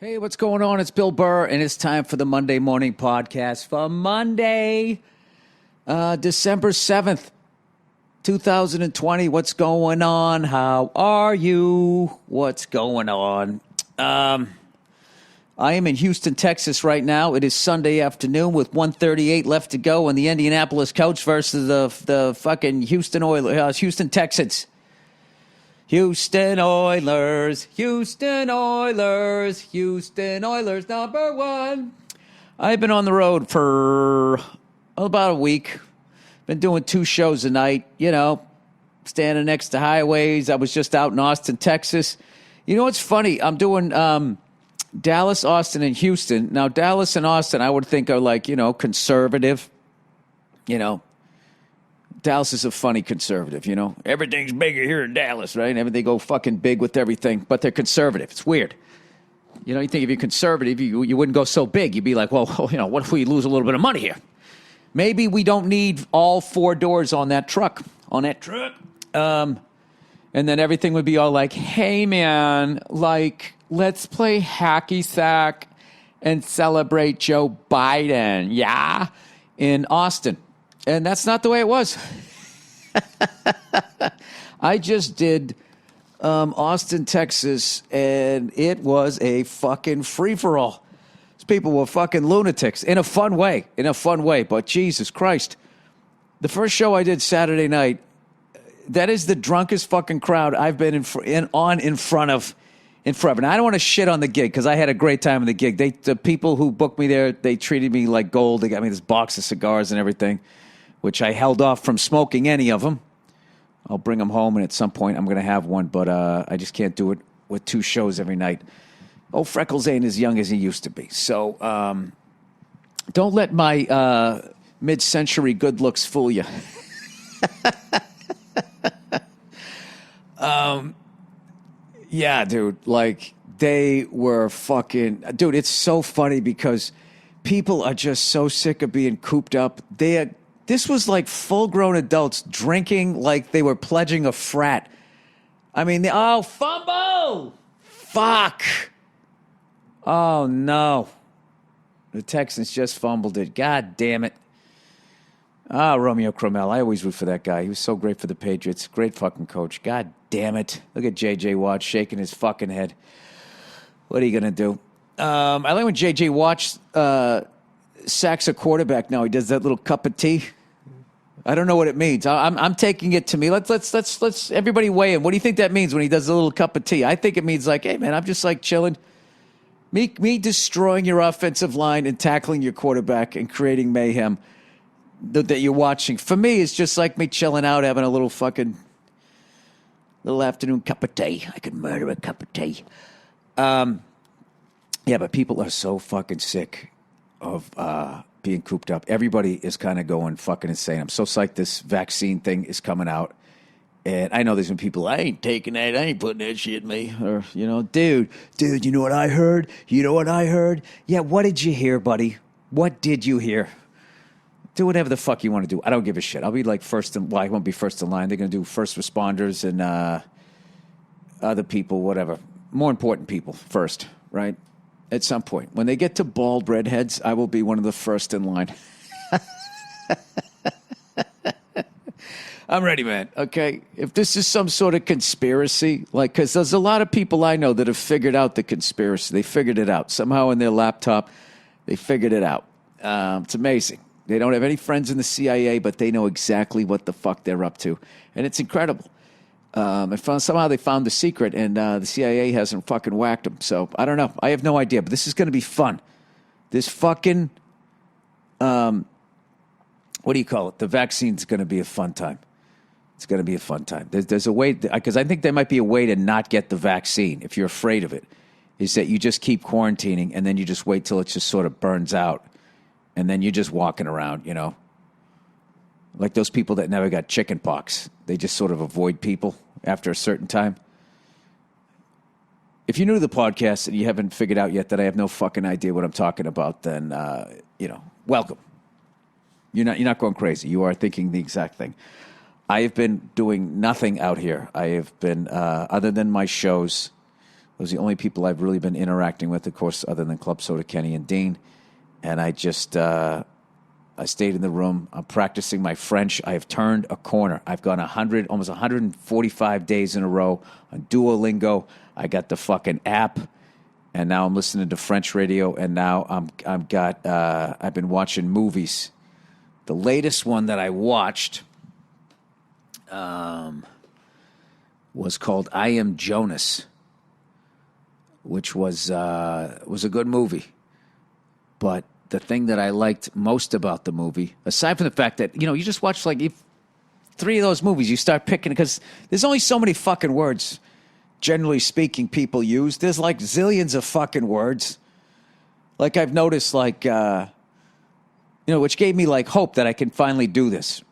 Hey, what's going on? It's Bill Burr, and it's time for the Monday Morning Podcast for Monday, December 7th, 2020. What's going on? How are you? What's going on? I am in Houston, Texas right now. It is Sunday afternoon with 1:38 left to go on the Indianapolis Colts versus the fucking Houston Oilers, Houston Texans. Houston Oilers, Houston Oilers, Houston Oilers number one. I've been on the road for about a week. Been doing 2 shows a night, standing next to highways. I was just out in Austin, Texas. You know what's funny? I'm doing Dallas, Austin, and Houston. Now, Dallas and Austin, I would think are like, conservative, Dallas is a funny conservative, Everything's bigger here in Dallas, right? They go fucking big with everything, but they're conservative. It's weird. You think if you're conservative, you wouldn't go so big. You'd be like, well, what if we lose a little bit of money here? Maybe we don't need all 4 doors on that truck. And then everything would be all like, hey, man, let's play hacky sack and celebrate Joe Biden, yeah, in Austin. And that's not the way it was. I just did Austin, Texas, and it was a fucking free-for-all. These people were fucking lunatics in a fun way. But Jesus Christ. The first show I did Saturday night, that is the drunkest fucking crowd I've been in front of. And I don't want to shit on the gig because I had a great time in the gig. The people who booked me there, they treated me like gold. They got me this box of cigars and everything, which I held off from smoking any of them. I'll bring them home, and at some point I'm going to have one, but I just can't do it with 2 shows every night. Oh, Freckles ain't as young as he used to be. So don't let my mid-century good looks fool you. Yeah, dude, they were fucking... Dude, it's so funny because people are just so sick of being cooped up. This was like full-grown adults drinking like they were pledging a frat. I mean, fumble! Fuck! Oh, no. The Texans just fumbled it. God damn it. Romeo Cromwell. I always root for that guy. He was so great for the Patriots. Great fucking coach. God damn it. Look at J.J. Watt shaking his fucking head. What are you going to do? I like when J.J. Watt sacks a quarterback now. He does that little cup of tea. I don't know what it means. I'm taking it to me. Let's everybody weigh in. What do you think that means when he does a little cup of tea? I think it means like, hey man, I'm just like chilling. Me destroying your offensive line and tackling your quarterback and creating mayhem that you're watching. For me, it's just like me chilling out, having a little afternoon cup of tea. I could murder a cup of tea. Yeah, but people are so fucking sick of being cooped up. Everybody is kind of going fucking insane. I'm so psyched this vaccine thing is coming out. And I know there's been people, I ain't taking that. I ain't putting that shit in me. Or, dude, you know what I heard? Yeah, what did you hear, buddy? What did you hear? Do whatever the fuck you want to do. I don't give a shit. I'll be like I won't be first in line. They're going to do first responders and other people, whatever. More important people first, right? At some point. When they get to bald redheads, I will be one of the first in line. I'm ready, man. Okay? If this is some sort of conspiracy, because there's a lot of people I know that have figured out the conspiracy. They figured it out. Somehow in their laptop, they figured it out. It's amazing. They don't have any friends in the CIA, but they know exactly what the fuck they're up to. And it's incredible. Somehow they found the secret, and the CIA hasn't fucking whacked them. So, I don't know. I have no idea, but this is going to be fun. This fucking, what do you call it? The vaccine's going to be a fun time. It's going to be a fun time. There's a way, because I think there might be a way to not get the vaccine if you're afraid of it, is that you just keep quarantining, and then you just wait till it just sort of burns out. And then you're just walking around, like those people that never got chicken pox. They just sort of avoid people after a certain time. If you're new to the podcast and you haven't figured out yet that I have no fucking idea what I'm talking about, then, welcome. You're not going crazy. You are thinking the exact thing. I have been doing nothing out here. I have been, other than my shows, Those are the only people I've really been interacting with, of course, other than Club Soda Kenny and Dean. And I just, I stayed in the room. I'm practicing my French. I have turned a corner. I've gone almost 145 days in a row on Duolingo. I got the fucking app, and now I'm listening to French radio. And now I've been watching movies. The latest one that I watched was called I Am Jonas, which was a good movie. But the thing that I liked most about the movie, aside from the fact that, you just watch like 3 of those movies, you start picking, because there's only so many fucking words, generally speaking, people use. There's like zillions of fucking words. Like I've noticed, like, which gave me like hope that I can finally do this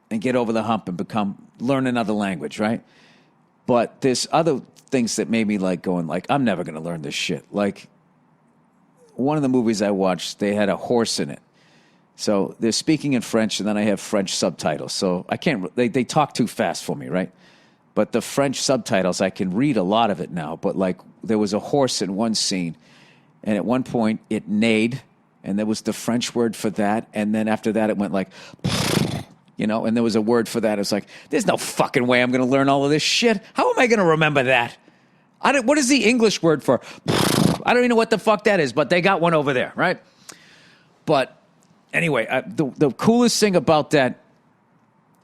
and get over the hump and learn another language, right? But there's other things that made me like going like, I'm never going to learn this shit. Like, one of the movies I watched, they had a horse in it. So they're speaking in French, and then I have French subtitles. So I can't, they talk too fast for me, right? But the French subtitles, I can read a lot of it now. But like, there was a horse in one scene, and at one point it neighed, and there was the French word for that. And then after that, it went like, and there was a word for that. It was like, there's no fucking way I'm going to learn all of this shit. How am I going to remember that? What is the English word for? I don't even know what the fuck that is, but they got one over there, right? But anyway, the coolest thing about that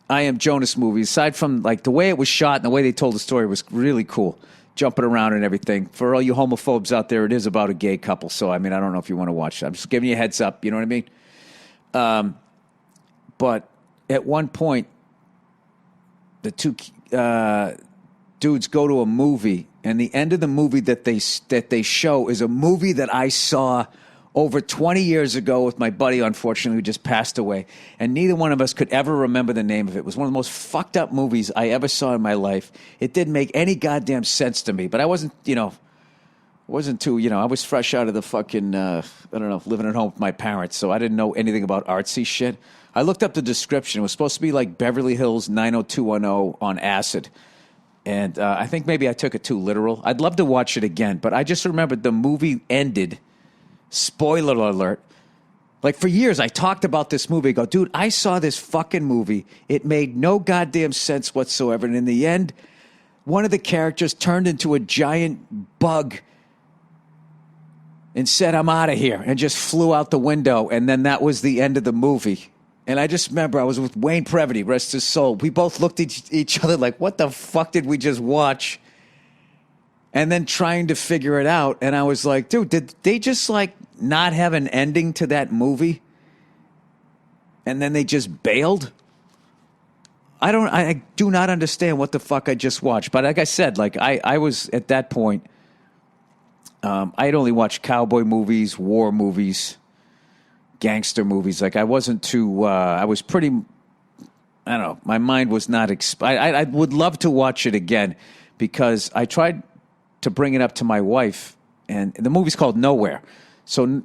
I Am Jonas movie, aside from like the way it was shot and the way they told the story, was really cool. Jumping around and everything. For all you homophobes out there, it is about a gay couple. So, I mean, I don't know if you want to watch it. I'm just giving you a heads up. You know what I mean? But at one point, the two dudes go to a movie, and the end of the movie that they show is a movie that I saw over 20 years ago with my buddy, unfortunately, who just passed away. And neither one of us could ever remember the name of it. It was one of the most fucked up movies I ever saw in my life. It didn't make any goddamn sense to me. But I wasn't, I was fresh out of the fucking, living at home with my parents. So I didn't know anything about artsy shit. I looked up the description. It was supposed to be like Beverly Hills 90210 on acid. And I think maybe I took it too literal. I'd love to watch it again. But I just remembered the movie ended. Spoiler alert. Like, for years, I talked about this movie. I go, dude, I saw this fucking movie. It made no goddamn sense whatsoever. And in the end, one of the characters turned into a giant bug and said, I'm out of here, and just flew out the window. And then that was the end of the movie. And I just remember I was with Wayne Previty, rest his soul. We both looked at each other like, what the fuck did we just watch? And then trying to figure it out. And I was like, dude, did they just like not have an ending to that movie? And then they just bailed? I do not understand what the fuck I just watched. But like I said, like I was at that point, I had only watched cowboy movies, war movies, gangster movies. Like I wasn't too, I was pretty, I don't know, my mind was not, I would love to watch it again because I tried to bring it up to my wife, and the movie's called Nowhere. So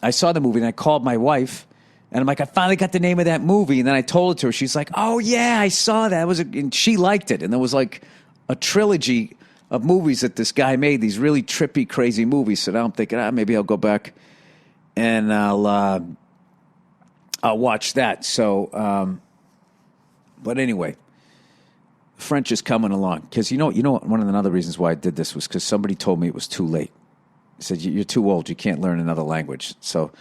I saw the movie, and I called my wife, and I'm like, I finally got the name of that movie, and then I told it to her. She's like, oh, yeah, I saw that. And she liked it, and there was like a trilogy of movies that this guy made, these really trippy, crazy movies. So now I'm thinking, maybe I'll go back, and I'll watch that. So, but anyway. French is coming along. Because you know, one of the other reasons why I did this was because somebody told me it was too late. He said, you're too old. You can't learn another language. So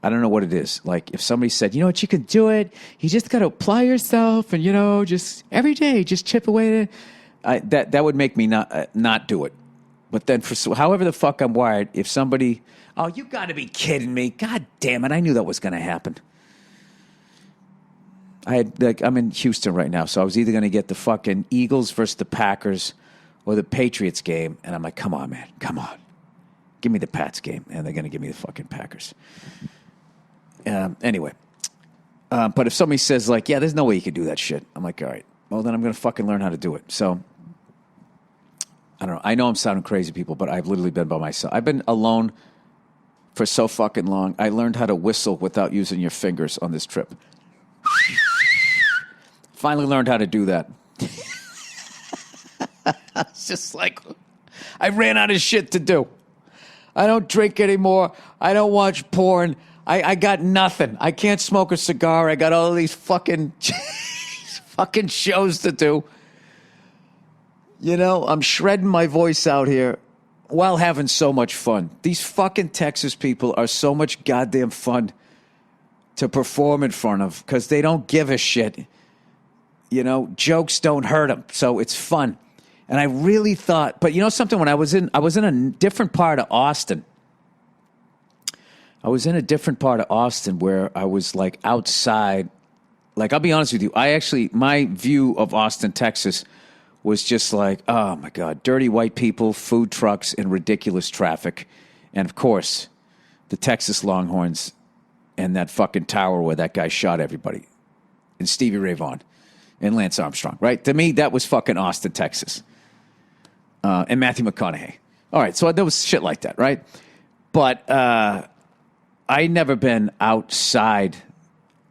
I don't know what it is. Like if somebody said, you know what, you can do it. You just got to apply yourself and, just every day, just chip away at it. That would make me not do it. But then for however the fuck I'm wired, if somebody, oh, you got to be kidding me. God damn it. I knew that was going to happen. I'm in Houston right now, so I was either going to get the fucking Eagles versus the Packers or the Patriots game, and I'm like, come on, man, come on. Give me the Pats game, and they're going to give me the fucking Packers. Anyway, but if somebody says, like, yeah, there's no way you can do that shit, I'm like, all right, well, then I'm going to fucking learn how to do it. So, I don't know. I know I'm sounding crazy, people, but I've literally been by myself. I've been alone for so fucking long. I learned how to whistle without using your fingers on this trip. Finally learned how to do that. It's just like, I ran out of shit to do. I don't drink anymore. I don't watch porn. I got nothing. I can't smoke a cigar. I got all these fucking fucking shows to do. You know, I'm shredding my voice out here while having so much fun. These fucking Texas people are so much goddamn fun to perform in front of because they don't give a shit. You know, jokes don't hurt them, so it's fun. And I really thought, but you know something? When I was in a different part of Austin. I was in a different part of Austin where I was like outside. Like, I'll be honest with you. My view of Austin, Texas was just like, oh my God, dirty white people, food trucks, and ridiculous traffic. And of course, the Texas Longhorns and that fucking tower where that guy shot everybody. And Stevie Ray Vaughan and Lance Armstrong, right? To me, that was fucking Austin, Texas. And Matthew McConaughey. All right, so there was shit like that, right? But I never been outside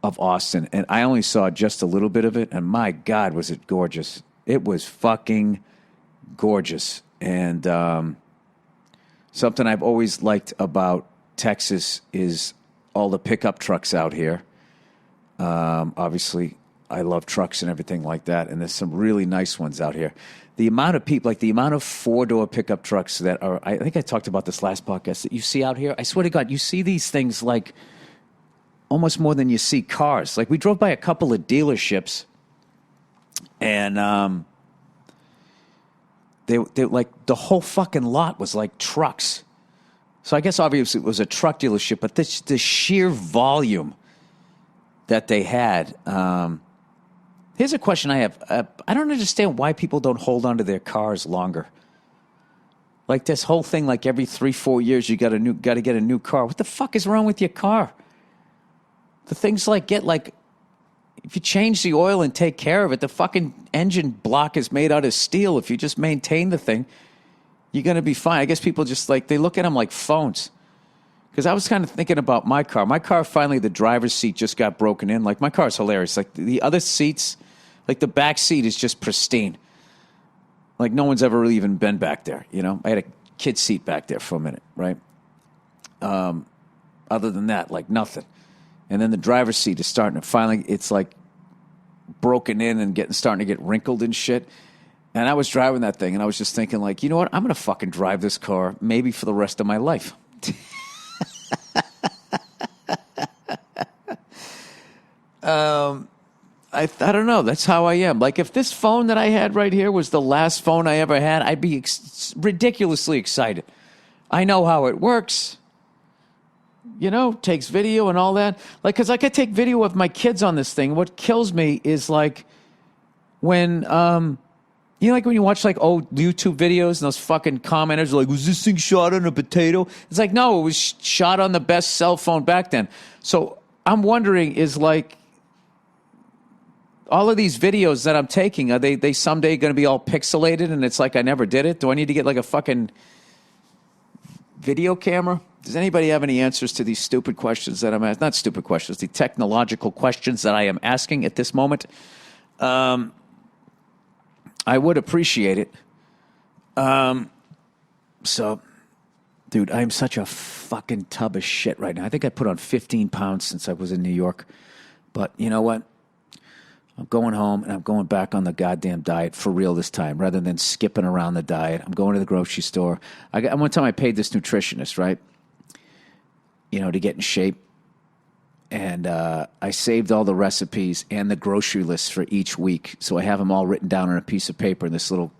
of Austin, and I only saw just a little bit of it, and my God, was it gorgeous. It was fucking gorgeous. And something I've always liked about Texas is all the pickup trucks out here. Obviously, I love trucks and everything like that, and there's some really nice ones out here. The amount of people, like the amount of four-door pickup trucks that are, I think I talked about this last podcast, that you see out here, I swear to God, you see these things like almost more than you see cars. Like, we drove by a couple of dealerships, and they like, the whole fucking lot was like trucks. So I guess obviously it was a truck dealership, but the sheer volume that they had. Here's a question I have. I don't understand why people don't hold on to their cars longer. Like this whole thing, like every 3-4 years you got to get a new car. What the fuck is wrong with your car? The things like if you change the oil and take care of it, the fucking engine block is made out of steel. If you just maintain the thing, you're going to be fine. I guess people just they look at them like phones. Because I was kind of thinking about my car. My car, finally, the driver's seat just got broken in. Like, my car's hilarious. Like, the other seats, like, the back seat is just pristine. Like, no one's ever really even been back there, you know? I had a kid's seat back there for a minute, right? Other than that, like, nothing. And then the driver's seat is starting to finally, it's, like, broken in and starting to get wrinkled and shit. And I was driving that thing, and I was just thinking, like, you know what? I'm going to fucking drive this car maybe for the rest of my life. I don't know. That's how I am. Like, if this phone that I had right here was the last phone I ever had, I'd be ridiculously excited. I know how it works. You know, takes video and all that. Like, because I could take video of my kids on this thing. What kills me is, like, when, you know, like when you watch, like, old YouTube videos and those fucking commenters are like, was this thing shot on a potato? It's like, no, it was shot on the best cell phone back then. So I'm wondering, is, like, all of these videos that I'm taking, are they someday going to be all pixelated and it's like I never did it? Do I need to get, like, a fucking video camera? Does anybody have any answers to these stupid questions that I'm asking? Not stupid questions, the technological questions that I am asking at this moment. I would appreciate it. So, dude, I'm such a fucking tub of shit right now. I think I put on 15 pounds since I was in New York. But you know what? I'm going home and I'm going back on the goddamn diet for real this time, rather than skipping around the diet. I'm going to the grocery store. One time I paid this nutritionist, right? You know, to get in shape. And I saved all the recipes and the grocery lists for each week. So I have them all written down on a piece of paper in this little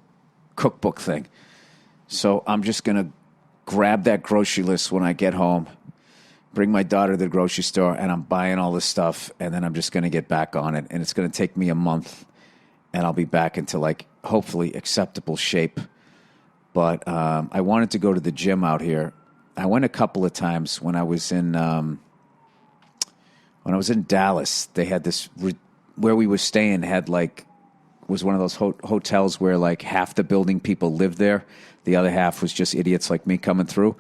cookbook thing. So I'm just going to grab that grocery list when I get home, bring my daughter to the grocery store, and I'm buying all this stuff. And then I'm just going to get back on it. And it's going to take me a month. And I'll be back into, like, hopefully acceptable shape. But I wanted to go to the gym out here. I went a couple of times when I was in... When I was in Dallas, they had this, where we were staying was one of those hotels where, like, half the building people lived there. The other half was just idiots like me coming through.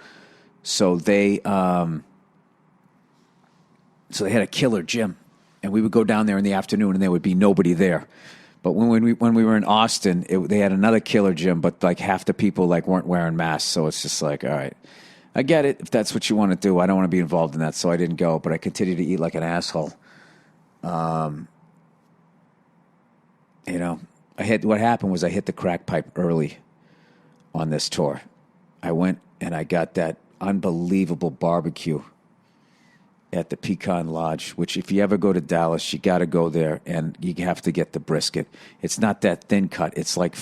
So they had a killer gym. And we would go down there in the afternoon and there would be nobody there. But when we were in Austin, they had another killer gym, but like half the people like weren't wearing masks. So it's just like, all right, I get it. If that's what you want to do, I don't want to be involved in that. So I didn't go, but I continued to eat like an asshole. You know, what happened was I hit the crack pipe early on this tour. I went and I got that unbelievable barbecue at the Pecan Lodge, which if you ever go to Dallas, you got to go there and you have to get the brisket. It's not that thin cut. It's like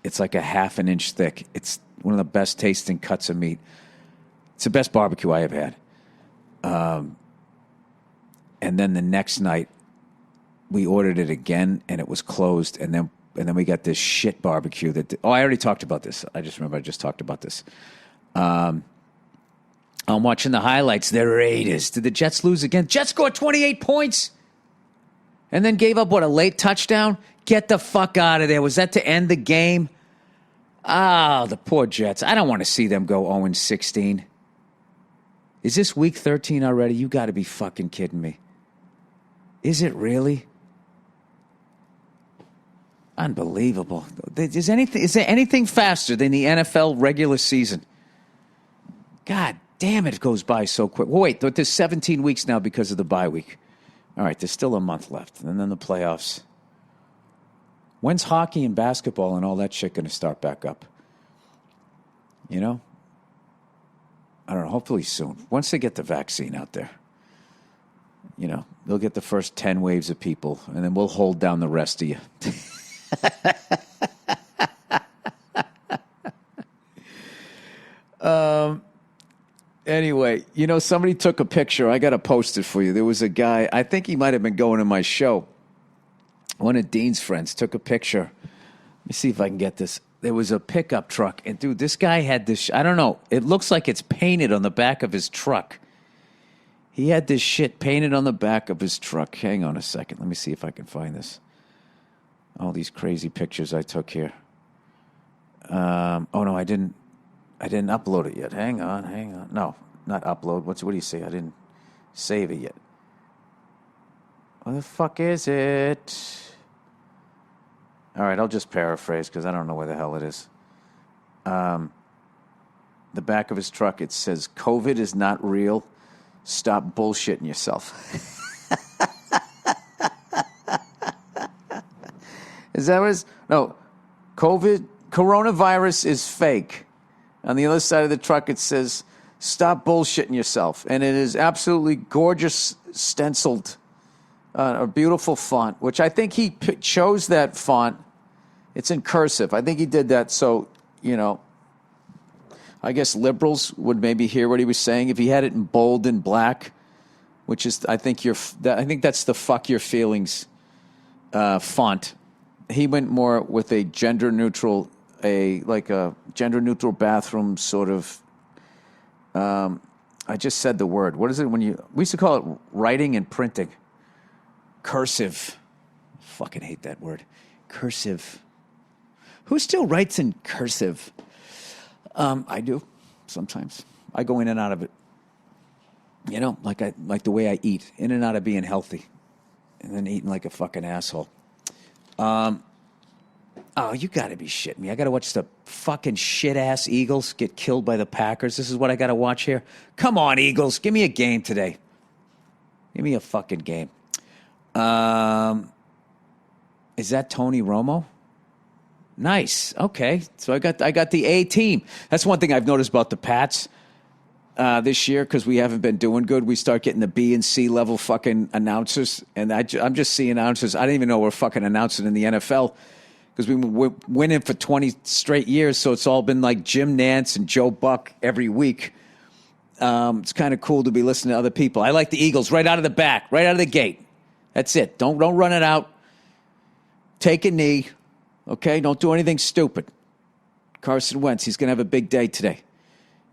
it's like a half an inch thick. It's one of the best tasting cuts of meat. It's the best barbecue I have had. And then the next night, we ordered it again, and it was closed. And then we got this shit barbecue I already talked about this. I just remember I just talked about this. I'm watching the highlights. The Raiders. Did the Jets lose again? Jets scored 28 points and then gave up, a late touchdown? Get the fuck out of there. Was that to end the game? Oh, the poor Jets. I don't want to see them go 0-16. Is this week 13 already? You got to be fucking kidding me. Is it really? Unbelievable. Is there anything faster than the NFL regular season? God damn, it goes by so quick. Well, wait, there's 17 weeks now because of the bye week. All right, there's still a month left, and then the playoffs. When's hockey and basketball and all that shit going to start back up? You know? I don't know, hopefully soon. Once they get the vaccine out there. You know, they'll get the first 10 waves of people, and then we'll hold down the rest of you. Anyway, you know, somebody took a picture. I got to post it for you. There was a guy, I think he might have been going to my show. One of Dean's friends took a picture. Let me see if I can get this. There was a pickup truck. And, dude, this guy had this. I don't know. It looks like it's painted on the back of his truck. He had this shit painted on the back of his truck. Hang on a second. Let me see if I can find this. All these crazy pictures I took here. Oh, no, I didn't upload it yet. Hang on. No, not upload. What do you say? I didn't save it yet. What the fuck is it? All right, I'll just paraphrase because I don't know where the hell it is. The back of his truck, it says, "COVID is not real. Stop bullshitting yourself." Is that what it is? No, coronavirus is fake. On the other side of the truck, it says, "Stop bullshitting yourself." And it is absolutely gorgeous, stenciled, a beautiful font, which I think he chose that font. It's in cursive. I think he did that so, you know, I guess liberals would maybe hear what he was saying. If he had it in bold and black, which is, I think that's the fuck your feelings font. He went more with a gender neutral bathroom sort of. I just said the word. What is it we used to call it writing and printing? Cursive. Fucking hate that word. Cursive. Who still writes in cursive? I do sometimes. I go in and out of it. You know, like the way I eat, in and out of being healthy, and then eating like a fucking asshole. Oh, you got to be shitting me. I got to watch the fucking shit-ass Eagles get killed by the Packers. This is what I got to watch here? Come on, Eagles. Give me a game today. Give me a fucking game. Is that Tony Romo? Nice. Okay. So I got the A team. That's one thing I've noticed about the Pats this year, because we haven't been doing good. We start getting the B and C level fucking announcers, and I'm just seeing announcers. I didn't even know we're fucking announcing in the NFL because we're winning for 20 straight years. So it's all been like Jim Nantz and Joe Buck every week. It's kind of cool to be listening to other people. I like the Eagles right out of the back, right out of the gate. That's it. Don't run it out. Take a knee. Okay? Don't do anything stupid. Carson Wentz, he's going to have a big day today.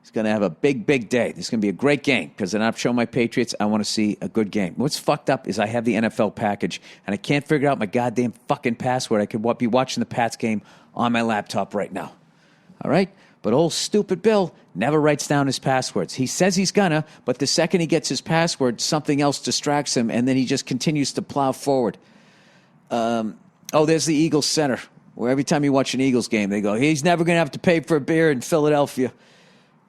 He's going to have a big, big day. This is going to be a great game because then I've shown my Patriots I want to see a good game. What's fucked up is I have the NFL package, and I can't figure out my goddamn fucking password. I could be watching the Pats game on my laptop right now. All right? But old stupid Bill never writes down his passwords. He says he's gonna, but the second he gets his password, something else distracts him, and then he just continues to plow forward. Oh, there's the Eagles Center, where every time you watch an Eagles game, they go, he's never going to have to pay for a beer in Philadelphia,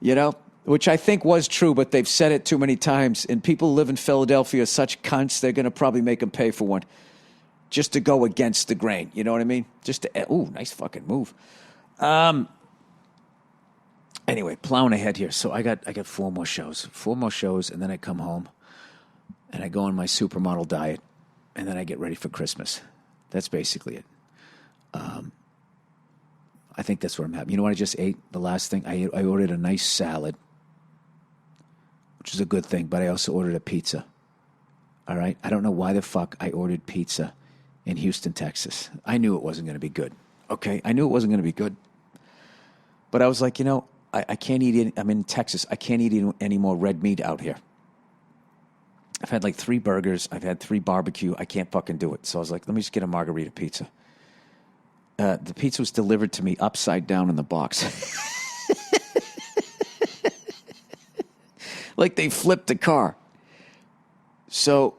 you know, which I think was true, but they've said it too many times. And people who live in Philadelphia are such cunts, they're going to probably make them pay for one just to go against the grain. You know what I mean? Just to, ooh, nice fucking move. Anyway, plowing ahead here. So I got 4 more shows, and then I come home and I go on my supermodel diet, and then I get ready for Christmas. That's basically it. I think that's what I'm having. You know what I just ate? The last thing, I ordered a nice salad, which is a good thing, but I also ordered a pizza. All right? I don't know why the fuck I ordered pizza in Houston, Texas. I knew it wasn't going to be good. Okay? I knew it wasn't going to be good. But I was like, you know, I can't eat it. I'm in Texas. I can't eat any more red meat out here. I've had like 3 burgers. I've had 3 barbecue. I can't fucking do it. So I was like, let me just get a margarita pizza. The pizza was delivered to me upside down in the box. Like they flipped the car. So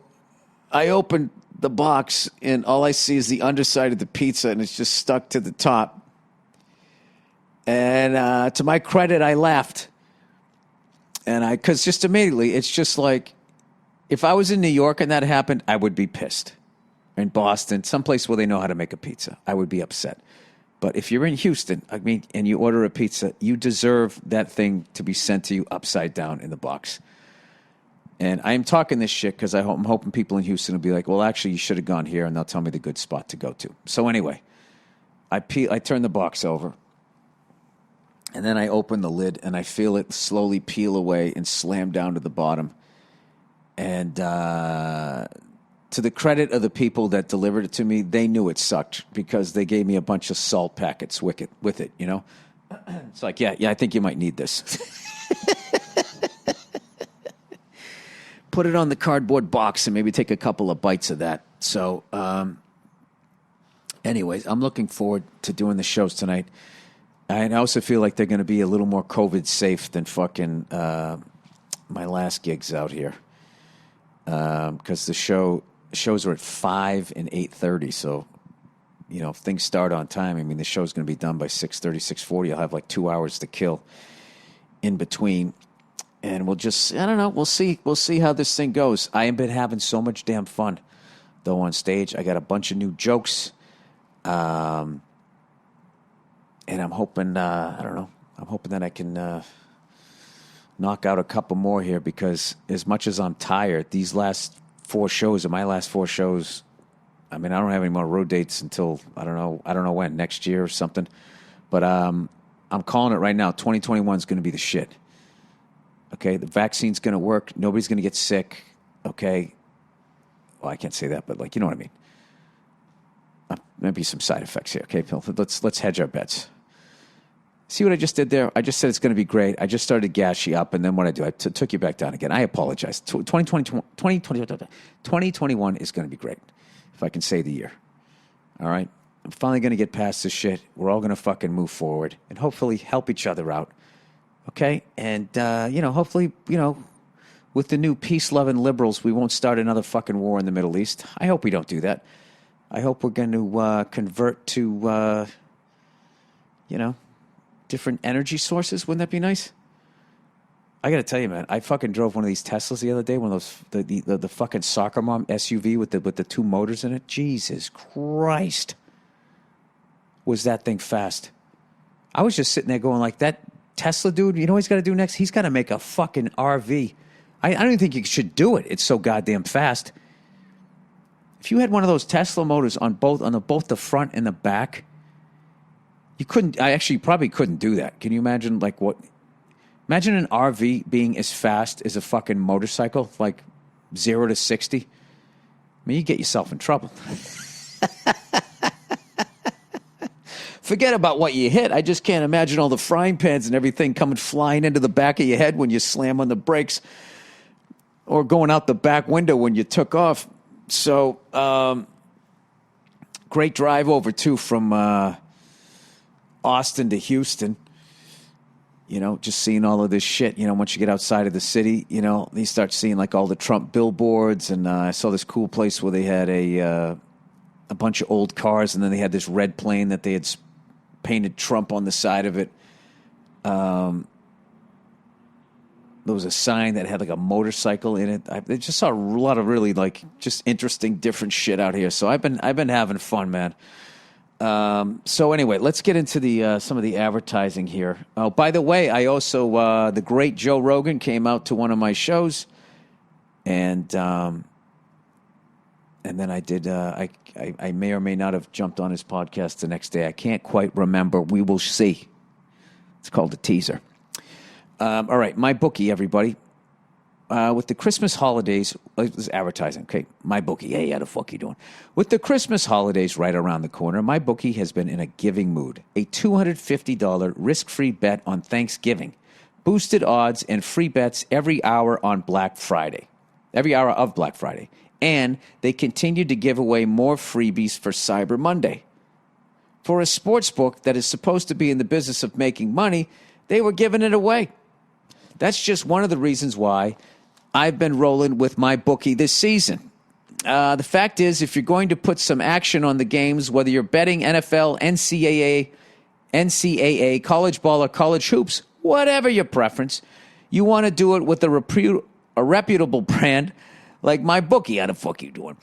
I opened the box, and all I see is the underside of the pizza, and it's just stuck to the top. And to my credit, I laughed. And because just immediately, it's just like, if I was in New York and that happened, I would be pissed. In Boston, someplace where they know how to make a pizza, I would be upset. But if you're in Houston, I mean, and you order a pizza, you deserve that thing to be sent to you upside down in the box. And I'm talking this shit because I'm hoping people in Houston will be like, well, actually, you should have gone here, and they'll tell me the good spot to go to. So anyway, I turn the box over, and then I open the lid, and I feel it slowly peel away and slam down to the bottom. And to the credit of the people that delivered it to me, they knew it sucked because they gave me a bunch of salt packets with it, you know? It's like, yeah, I think you might need this. Put it on the cardboard box and maybe take a couple of bites of that. So, anyways, I'm looking forward to doing the shows tonight. And I also feel like they're going to be a little more COVID safe than fucking my last gigs out here. Because the shows are at 5 and 8:30, so you know if things start on time, I mean the show's going to be done by 6:30, 6:40. I'll have like 2 hours to kill in between, and we'll just I don't know. We'll see how this thing goes. I have been having so much damn fun though on stage. I got a bunch of new jokes, and I'm hoping I don't know. I'm hoping that I can knock out a couple more here because as much as I'm tired, these last 4 shows are my last 4 shows. I mean, I don't have any more road dates until I don't know when, next year or something. But I'm calling it right now. 2021 is going to be the shit. Okay, the vaccine's going to work. Nobody's going to get sick. Okay, well, I can't say that, but like you know what I mean. Maybe some side effects here. Okay, let's hedge our bets. See what I just did there? I just said it's going to be great. I just started to gas you up, and then what I do, I took you back down again. I apologize. 2021 is going to be great, if I can say the year. All right? I'm finally going to get past this shit. We're all going to fucking move forward and hopefully help each other out. Okay? And, hopefully, with the new peace-loving liberals, we won't start another fucking war in the Middle East. I hope we don't do that. I hope we're going to convert to, different energy sources. Wouldn't that be nice? I got to tell you, man, I fucking drove one of these Teslas the other day, one of those, the fucking soccer mom SUV with the 2 motors in it. Jesus Christ. Was that thing fast. I was just sitting there going like, that Tesla dude, you know what he's got to do next? He's got to make a fucking RV. I don't even think you should do it. It's so goddamn fast. If you had one of those Tesla motors on both the front and the back, you couldn't. I actually probably couldn't do that. Can you imagine Imagine an RV being as fast as a fucking motorcycle, like 0 to 60. I mean, you get yourself in trouble. Forget about what you hit. I just can't imagine all the frying pans and everything coming flying into the back of your head when you slam on the brakes or going out the back window when you took off. So, great drive over, too, from Austin to Houston. Just seeing all of this shit, once you get outside of the city, you start seeing like all the Trump billboards. And I saw this cool place where they had a a bunch of old cars, and then they had this red plane that they had painted Trump on the side of it. There was a sign that had like a motorcycle in it. I just saw a lot of really like just interesting, different shit out here. So I've been having fun, man. So anyway, let's get into the some of the advertising here. Oh, by the way, I also the great Joe Rogan came out to one of my shows, and then I did. I may or may not have jumped on his podcast the next day. I can't quite remember. We will see. It's called a teaser. All right, my bookie, everybody. With the Christmas holidays, this is advertising. Okay, my bookie. Hey, how the fuck you doing? With the Christmas holidays right around the corner, my bookie has been in a giving mood. A $250 risk-free bet on Thanksgiving, boosted odds and free bets every hour on Black Friday, every hour of Black Friday, and they continue to give away more freebies for Cyber Monday. For a sports book that is supposed to be in the business of making money, they were giving it away. That's just one of the reasons why I've been rolling with my bookie this season. The fact is, if you're going to put some action on the games, whether you're betting NFL, NCAA, college ball, or college hoops, whatever your preference, you want to do it with a reputable brand like my bookie. How the fuck you doing?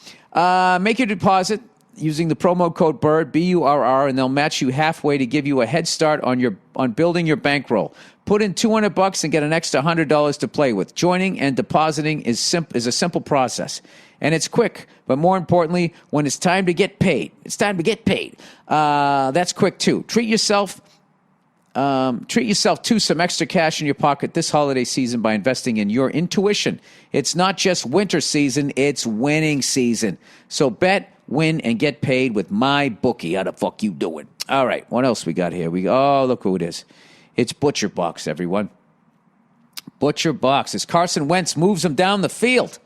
Make your deposit using the promo code Burr, B-U-R-R, and they'll match you halfway to give you a head start on building your bankroll. Put in $200 and get an extra $100 to play with. Joining and depositing is a simple process, and it's quick. But more importantly, when it's time to get paid, that's quick too. Treat yourself to some extra cash in your pocket this holiday season by investing in your intuition. It's not just winter season; it's winning season. So bet, win, and get paid with my bookie. How the fuck you doing? All right, what else we got here? Oh, look who it is. It's Butcher Box, everyone. Butcher Box. As Carson Wentz moves him down the field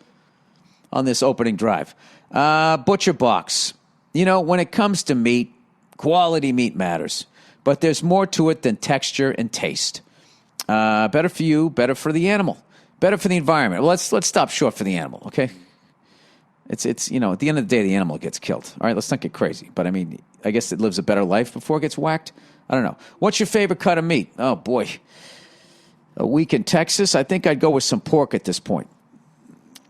on this opening drive. Butcher Box. You know, when it comes to meat, quality meat matters. But there's more to it than texture and taste. Better for you, better for the animal, better for the environment. Well, let's stop short for the animal, okay? It's you know, at the end of the day, the animal gets killed. All right, let's not get crazy. But, I mean, I guess it lives a better life before it gets whacked. I don't know. What's your favorite cut of meat? Oh, boy. A week in Texas? I think I'd go with some pork at this point.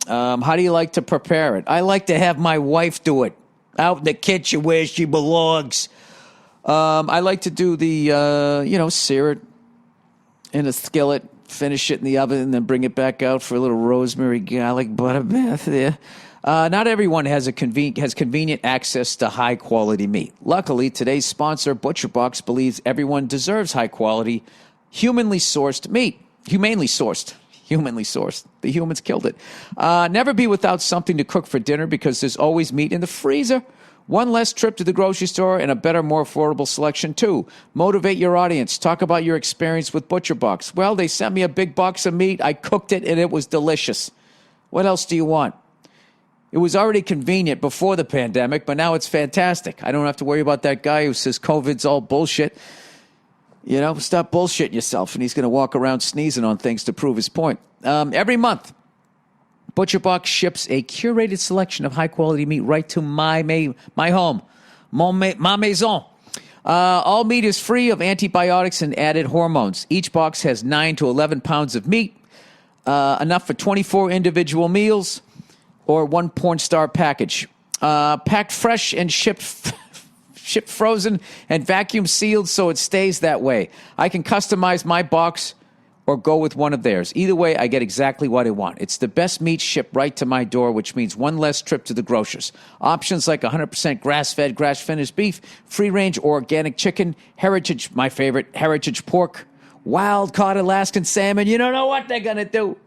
How do you like to prepare it? I like to have my wife do it out in the kitchen where she belongs. I like to do the, sear it in a skillet, finish it in the oven, and then bring it back out for a little rosemary, garlic, butter bath there. Not everyone has convenient access to high-quality meat. Luckily, today's sponsor, Butcher Box, believes everyone deserves high-quality, humanly sourced meat. Humanly sourced. The humans killed it. Never be without something to cook for dinner because there's always meat in the freezer. One less trip to the grocery store and a better, more affordable selection, too. Motivate your audience. Talk about your experience with Butcher Box. Well, they sent me a big box of meat. I cooked it, and it was delicious. What else do you want? It was already convenient before the pandemic, but now it's fantastic. I don't have to worry about that guy who says COVID's all bullshit. You know, stop bullshitting yourself, and he's going to walk around sneezing on things to prove his point. Every month, Butcher Box ships a curated selection of high-quality meat right to my home, ma maison. All meat is free of antibiotics and added hormones. Each box has 9 to 11 pounds of meat, enough for 24 individual meals, or one porn star package. Packed fresh and shipped frozen and vacuum sealed so it stays that way. I can customize my box or go with one of theirs. Either way, I get exactly what I want. It's the best meat shipped right to my door, which means one less trip to the grocers. Options like 100% grass-fed, grass-finished beef, free-range organic chicken, heritage, my favorite, heritage pork, wild-caught Alaskan salmon. You don't know what they're going to do.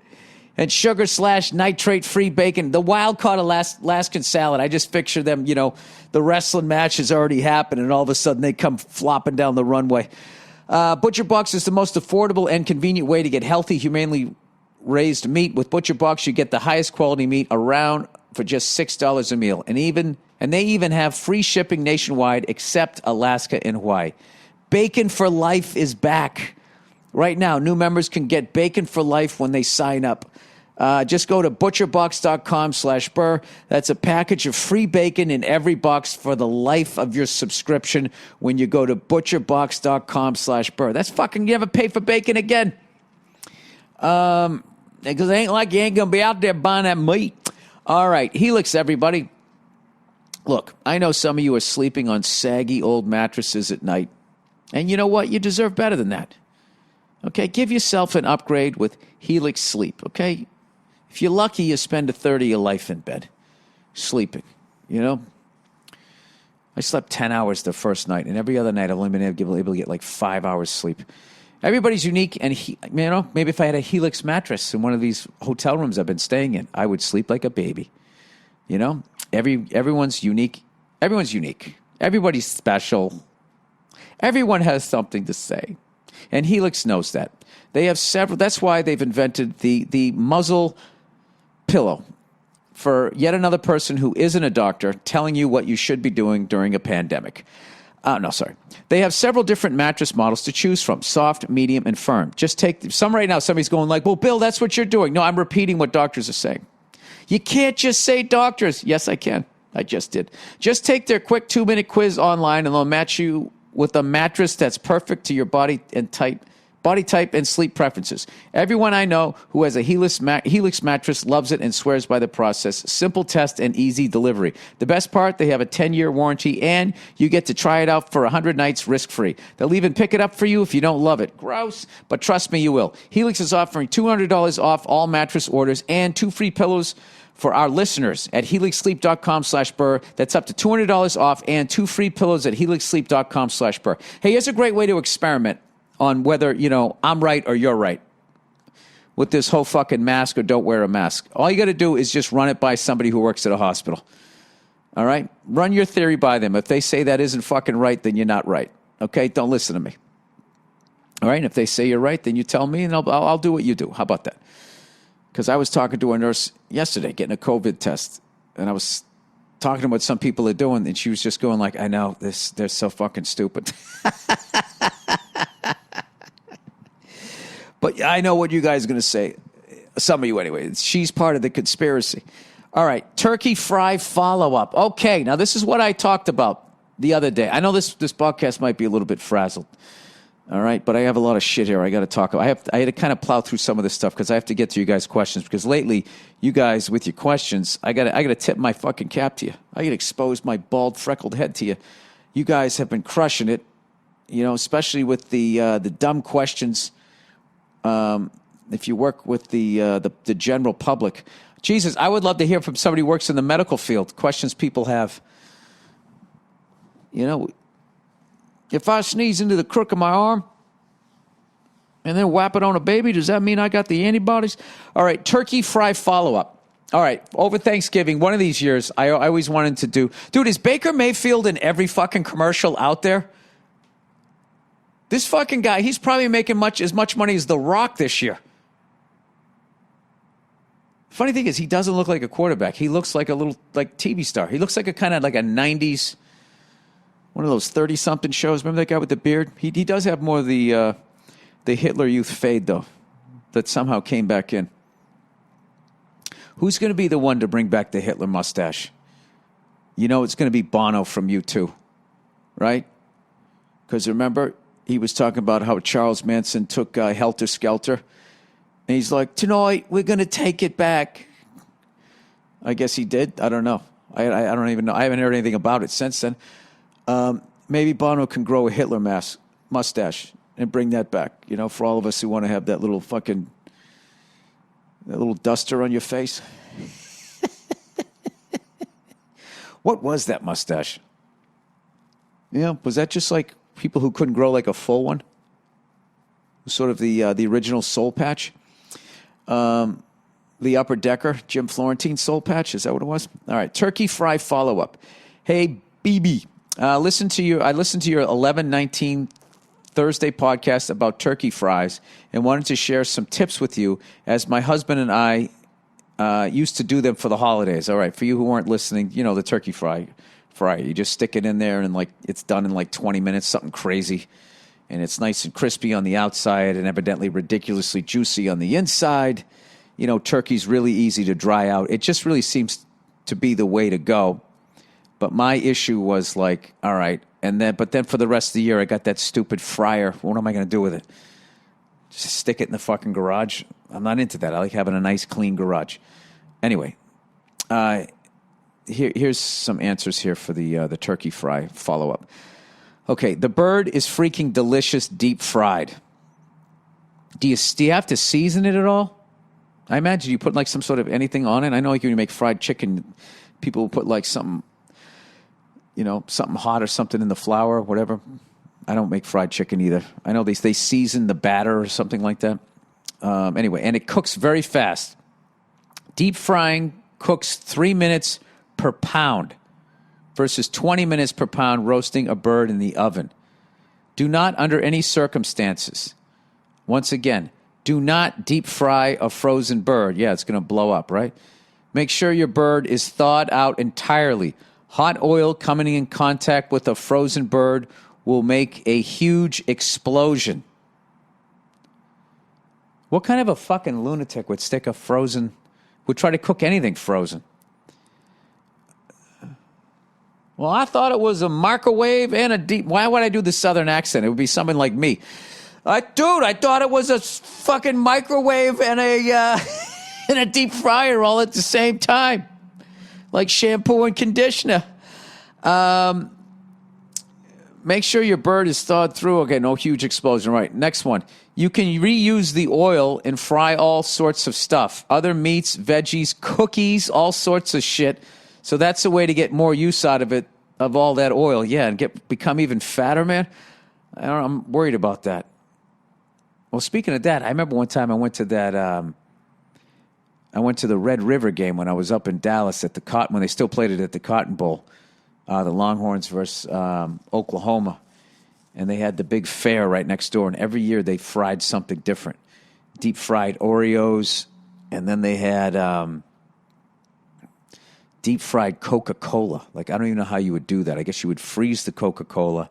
And sugar/nitrate-free bacon. The wild-caught Alaskan salad. I just picture them, the wrestling match has already happened, and all of a sudden they come flopping down the runway. Butcher Box is the most affordable and convenient way to get healthy, humanely raised meat. With Butcher Box, you get the highest quality meat around for just $6 a meal. And they even have free shipping nationwide except Alaska and Hawaii. Bacon for Life is back. Right now, new members can get Bacon for Life when they sign up. Just go to butcherbox.com/Burr. That's a package of free bacon in every box for the life of your subscription when you go to butcherbox.com/Burr. That's fucking, you never pay for bacon again. Because it ain't like you ain't going to be out there buying that meat. All right, Helix, everybody. Look, I know some of you are sleeping on saggy old mattresses at night. And you know what? You deserve better than that. Okay, give yourself an upgrade with Helix Sleep, okay? If you're lucky, you spend a third of your life in bed, sleeping, you know? I slept 10 hours the first night, and every other night I've only been able to get like 5 hours sleep. Everybody's unique, and maybe if I had a Helix mattress in one of these hotel rooms I've been staying in, I would sleep like a baby. You know? Everyone's unique. Everyone's unique. Everybody's special. Everyone has something to say. And Helix knows that. They have several. That's why they've invented the muzzle pillow for yet another person who isn't a doctor telling you what you should be doing during a pandemic. They have several different mattress models to choose from, soft, medium, and firm. Just take some right now. Somebody's going like, well, Bill, that's what you're doing. No, I'm repeating what doctors are saying. You can't just say doctors. Yes, I can. I just did. Just take their quick 2-minute quiz online, and they'll match you with a mattress that's perfect to your body type and sleep preferences. Everyone I know who has a Helix mattress loves it and swears by the process. Simple test and easy delivery. The best part, they have a 10-year warranty, and you get to try it out for 100 nights risk-free. They'll even pick it up for you if you don't love it. Gross, but trust me, you will. Helix is offering $200 off all mattress orders and 2 free pillows for our listeners at helixsleep.com/Burr. That's up to $200 off and 2 free pillows at helixsleep.com/Burr. Hey, here's a great way to experiment on whether, I'm right or you're right with this whole fucking mask or don't wear a mask. All you got to do is just run it by somebody who works at a hospital. All right? Run your theory by them. If they say that isn't fucking right, then you're not right. Okay? Don't listen to me. All right? And if they say you're right, then you tell me, and I'll do what you do. How about that? Because I was talking to a nurse yesterday getting a COVID test, and I was talking to what some people are doing, and she was just going like, I know, they're so fucking stupid. But I know what you guys are going to say. Some of you anyway. She's part of the conspiracy. All right, turkey fry follow-up. Okay, now this is what I talked about the other day. I know this podcast might be a little bit frazzled. All right, but I have a lot of shit here I got to talk about. I had to kind of plow through some of this stuff because I have to get to you guys' questions, because lately, you guys with your questions, I got to tip my fucking cap to you. I got to expose my bald, freckled head to you. You guys have been crushing it, especially with the dumb questions. If you work with the general public, Jesus, I would love to hear from somebody who works in the medical field. Questions people have. If I sneeze into the crook of my arm and then whap it on a baby, does that mean I got the antibodies? All right, turkey fry follow-up. All right, over Thanksgiving, one of these years, I always wanted to do... Dude, is Baker Mayfield in every fucking commercial out there? This fucking guy, he's probably making as much money as The Rock this year. Funny thing is, he doesn't look like a quarterback. He looks like a little TV star. He looks like a kind of like a 90s... one of those 30-something shows. Remember that guy with the beard? He does have more of the Hitler Youth fade, though, that somehow came back in. Who's going to be the one to bring back the Hitler mustache? It's going to be Bono from U2, right? Because remember, he was talking about how Charles Manson took Helter Skelter. And he's like, tonight, we're going to take it back. I guess he did. I don't know. I don't even know. I haven't heard anything about it since then. Maybe Bono can grow a Hitler mustache and bring that back, for all of us who want to have that little duster on your face. What was that mustache? Was that just like people who couldn't grow like a full one? Sort of the original soul patch? The Upper Decker, Jim Florentine soul patch, is that what it was? All right, turkey fry follow-up. Hey, BB. I listened to your 11/19 Thursday podcast about turkey fries and wanted to share some tips with you, as my husband and I used to do them for the holidays. All right, for you who weren't listening, the turkey fry. You just stick it in there and it's done in 20 minutes, something crazy. And it's nice and crispy on the outside and evidently ridiculously juicy on the inside. turkey's really easy to dry out. It just really seems to be the way to go. But my issue was like, all right, but then for the rest of the year, I got that stupid fryer. What am I going to do with it? Just stick it in the fucking garage? I'm not into that. I like having a nice, clean garage. Anyway, here's some answers here for the turkey fry follow-up. Okay, the bird is freaking delicious deep fried. Do you have to season it at all? I imagine you put like some sort of anything on it. I know like when you make fried chicken, people will put like something, something hot or something in the flour or whatever. I don't make fried chicken either. I know they season the batter or something like that. Anyway, and it cooks very fast. Deep frying cooks 3 minutes per pound versus 20 minutes per pound roasting a bird in the oven. Do not, under any circumstances, once again, do not deep fry a frozen bird. Yeah, it's going to blow up, right? Make sure your bird is thawed out entirely. Hot oil coming in contact with a frozen bird will make a huge explosion. What kind of a fucking lunatic would would try to cook anything frozen? Well, I thought it was a microwave and a deep... Why would I do the southern accent? It would be something like me. I thought it was a fucking microwave and a and a deep fryer all at the same time. Like shampoo and conditioner. Make sure your bird is thawed through. Okay, no huge explosion. Right, next one. You can reuse the oil and fry all sorts of stuff. Other meats, veggies, cookies, all sorts of shit. So that's a way to get more use out of it, of all that oil. Yeah, and become even fatter, man. I'm worried about that. Well, speaking of that, I remember one time I went to the Red River game when I was up in Dallas when they still played it at the Cotton Bowl, the Longhorns versus Oklahoma. And they had the big fair right next door, and every year they fried something different. Deep fried Oreos, and then they had deep fried Coca-Cola. Like, I don't even know how you would do that. I guess you would freeze the Coca-Cola,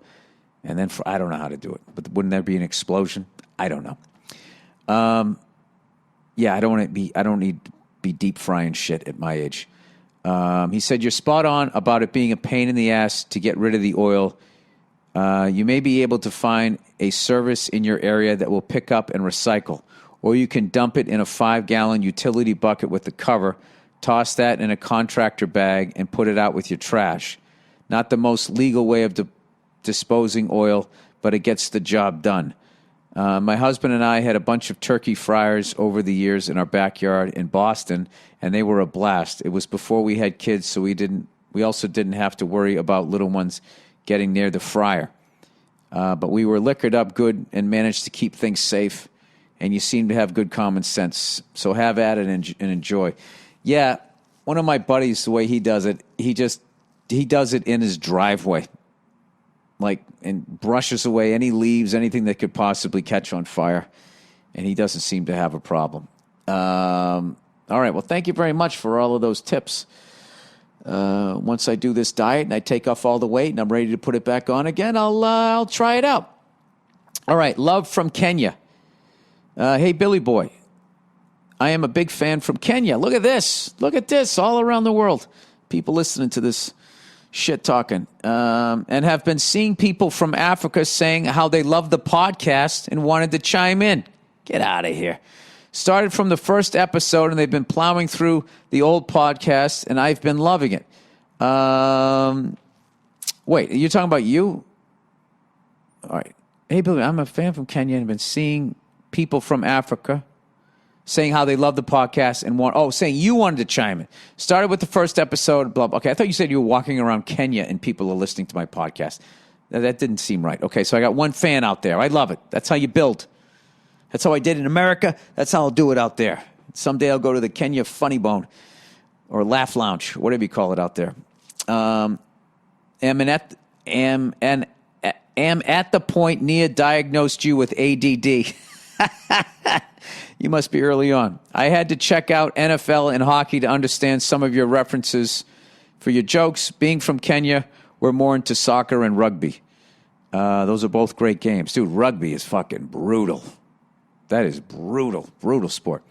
and then I don't know how to do it. But wouldn't there be an explosion? I don't know. Yeah, I don't need to be deep frying shit at my age. He said, you're spot on about it being a pain in the ass to get rid of the oil. You may be able to find a service in your area that will pick up and recycle, or you can dump it in a 5-gallon utility bucket with the cover, toss that in a contractor bag, and put it out with your trash. Not the most legal way of disposing oil, but it gets the job done. My husband and I had a bunch of turkey fryers over the years in our backyard in Boston, and they were a blast. It was before we had kids, so we also didn't have to worry about little ones getting near the fryer. But we were liquored up good and managed to keep things safe, and you seem to have good common sense. So have at it and enjoy. Yeah, one of my buddies, the way he does it, he does it in his driveway. And brushes away any leaves, anything that could possibly catch on fire. And he doesn't seem to have a problem. All right, well, thank you very much for all of those tips. Once I do this diet and I take off all the weight and I'm ready to put it back on again, I'll try it out. All right, love from Kenya. Hey, Billy Boy. I am a big fan from Kenya. Look at this. Look at this all around the world. People listening to this shit talking, and have been seeing people from Africa saying how they love the podcast and wanted to chime in. Get out of here. Started from the first episode, and they've been plowing through the old podcast, and I've been loving it. Wait, you're talking about you? All right. Hey, Billy, I'm a fan from Kenya and have been seeing people from Africa saying how they love the podcast and saying you wanted to chime in. Started with the first episode, blah, blah. Okay, I thought you said you were walking around Kenya and people are listening to my podcast. That didn't seem right. Okay, so I got one fan out there. I love it. That's how you build. That's how I did in America. That's how I'll do it out there. Someday I'll go to the Kenya Funny Bone or Laugh Lounge, whatever you call it out there. Am at the point Nia diagnosed you with ADD. You must be early on. I had to check out NFL and hockey to understand some of your references for your jokes. Being from Kenya, we're more into soccer and rugby. Those are both great games. Dude, rugby is fucking brutal. That is brutal, brutal sport.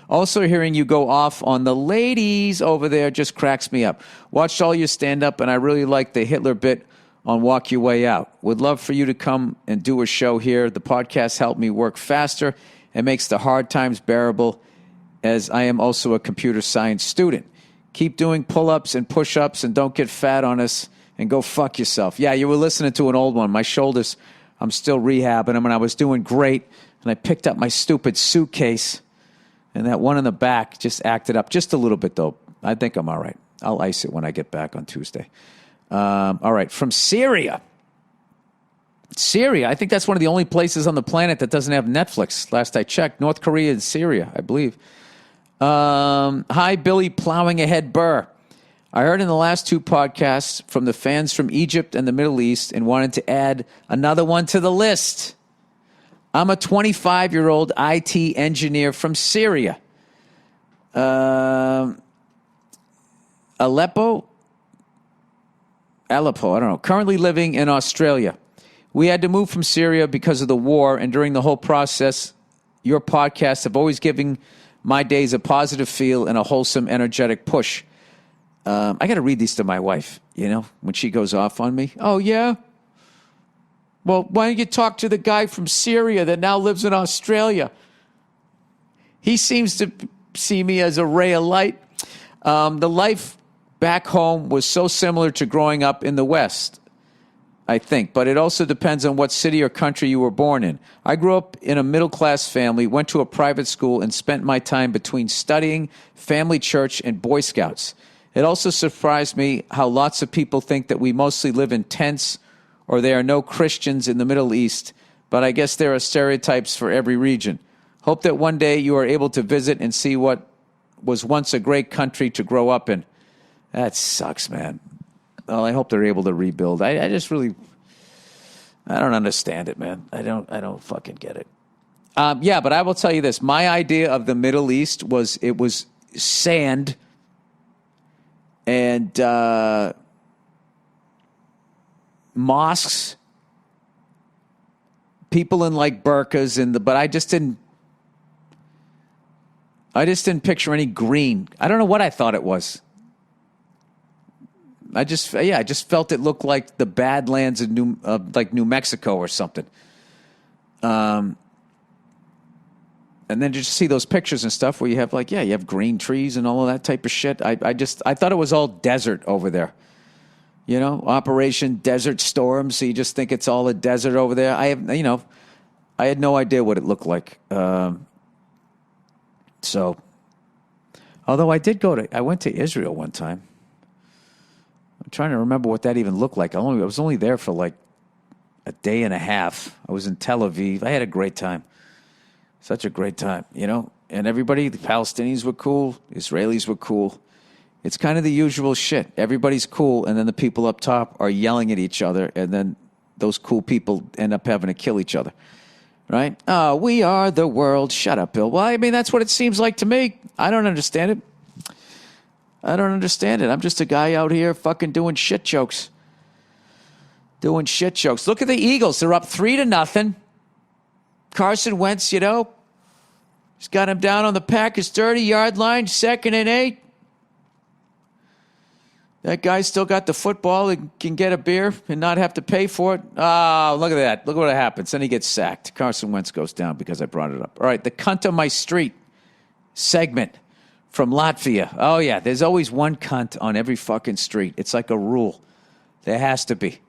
Also, hearing you go off on the ladies over there just cracks me up. Watched all your stand-up, and I really like the Hitler bit on Walk Your Way Out. Would love for you to come and do a show here. The podcast helped me work faster and makes the hard times bearable, as I am also a computer science student. Keep doing pull-ups and push-ups, and don't get fat on us, and go fuck yourself. Yeah, you were listening to an old one. My shoulders, I'm still rehabbing them, and I was doing great, and I picked up my stupid suitcase, and that one in the back just acted up just a little bit, though. I think I'm all right. I'll ice it when I get back on Tuesday. All right, from Syria. Syria, I think that's one of the only places on the planet that doesn't have Netflix, last I checked. North Korea and Syria, I believe. Hi, Billy, plowing ahead Burr. I heard in the last two podcasts from the fans from Egypt and the Middle East and wanted to add another one to the list. I'm a 25-year-old IT engineer from Syria. Aleppo, I don't know. Currently living in Australia. We had to move from Syria because of the war, and during the whole process, your podcasts have always given my days a positive feel and a wholesome, energetic push. I got to read these to my wife, when she goes off on me. Oh, yeah? Well, why don't you talk to the guy from Syria that now lives in Australia? He seems to see me as a ray of light. The life back home was so similar to growing up in the West, I think, but it also depends on what city or country you were born in. I grew up in a middle-class family, went to a private school, and spent my time between studying, family church, and Boy Scouts. It also surprised me how lots of people think that we mostly live in tents or there are no Christians in the Middle East, but I guess there are stereotypes for every region. Hope that one day you are able to visit and see what was once a great country to grow up in. That sucks, man. Well, I hope they're able to rebuild. I just really, I don't understand it, man. I don't fucking get it. Yeah, but I will tell you this. My idea of the Middle East was it was sand and mosques, people in like burqas, but I just didn't picture any green. I don't know what I thought it was. I just felt it looked like the Badlands of New Mexico or something. And then just see those pictures and stuff where you have you have green trees and all of that type of shit. I thought it was all desert over there. Operation Desert Storm. So you just think it's all a desert over there. I had no idea what it looked like. So, although I went to Israel one time. I'm trying to remember what that even looked like. I was only there for like a day and a half. I was in Tel Aviv. I had a great time. Such a great time, And everybody, the Palestinians were cool. The Israelis were cool. It's kind of the usual shit. Everybody's cool, and then the people up top are yelling at each other, and then those cool people end up having to kill each other. Right? Oh, we are the world. Shut up, Bill. Well, I mean, that's what it seems like to me. I don't understand it. I'm just a guy out here fucking doing shit jokes. Look at the Eagles. They're up 3-0. Carson Wentz, he's got him down on the Packers' 30-yard line, 2nd and 8. That guy's still got the football. He can get a beer and not have to pay for it. Oh, look at that. Look what happens. Then he gets sacked. Carson Wentz goes down because I brought it up. All right, the cunt on my street segment from Latvia. Oh, yeah, there's always one cunt on every fucking street. It's like a rule. There has to be.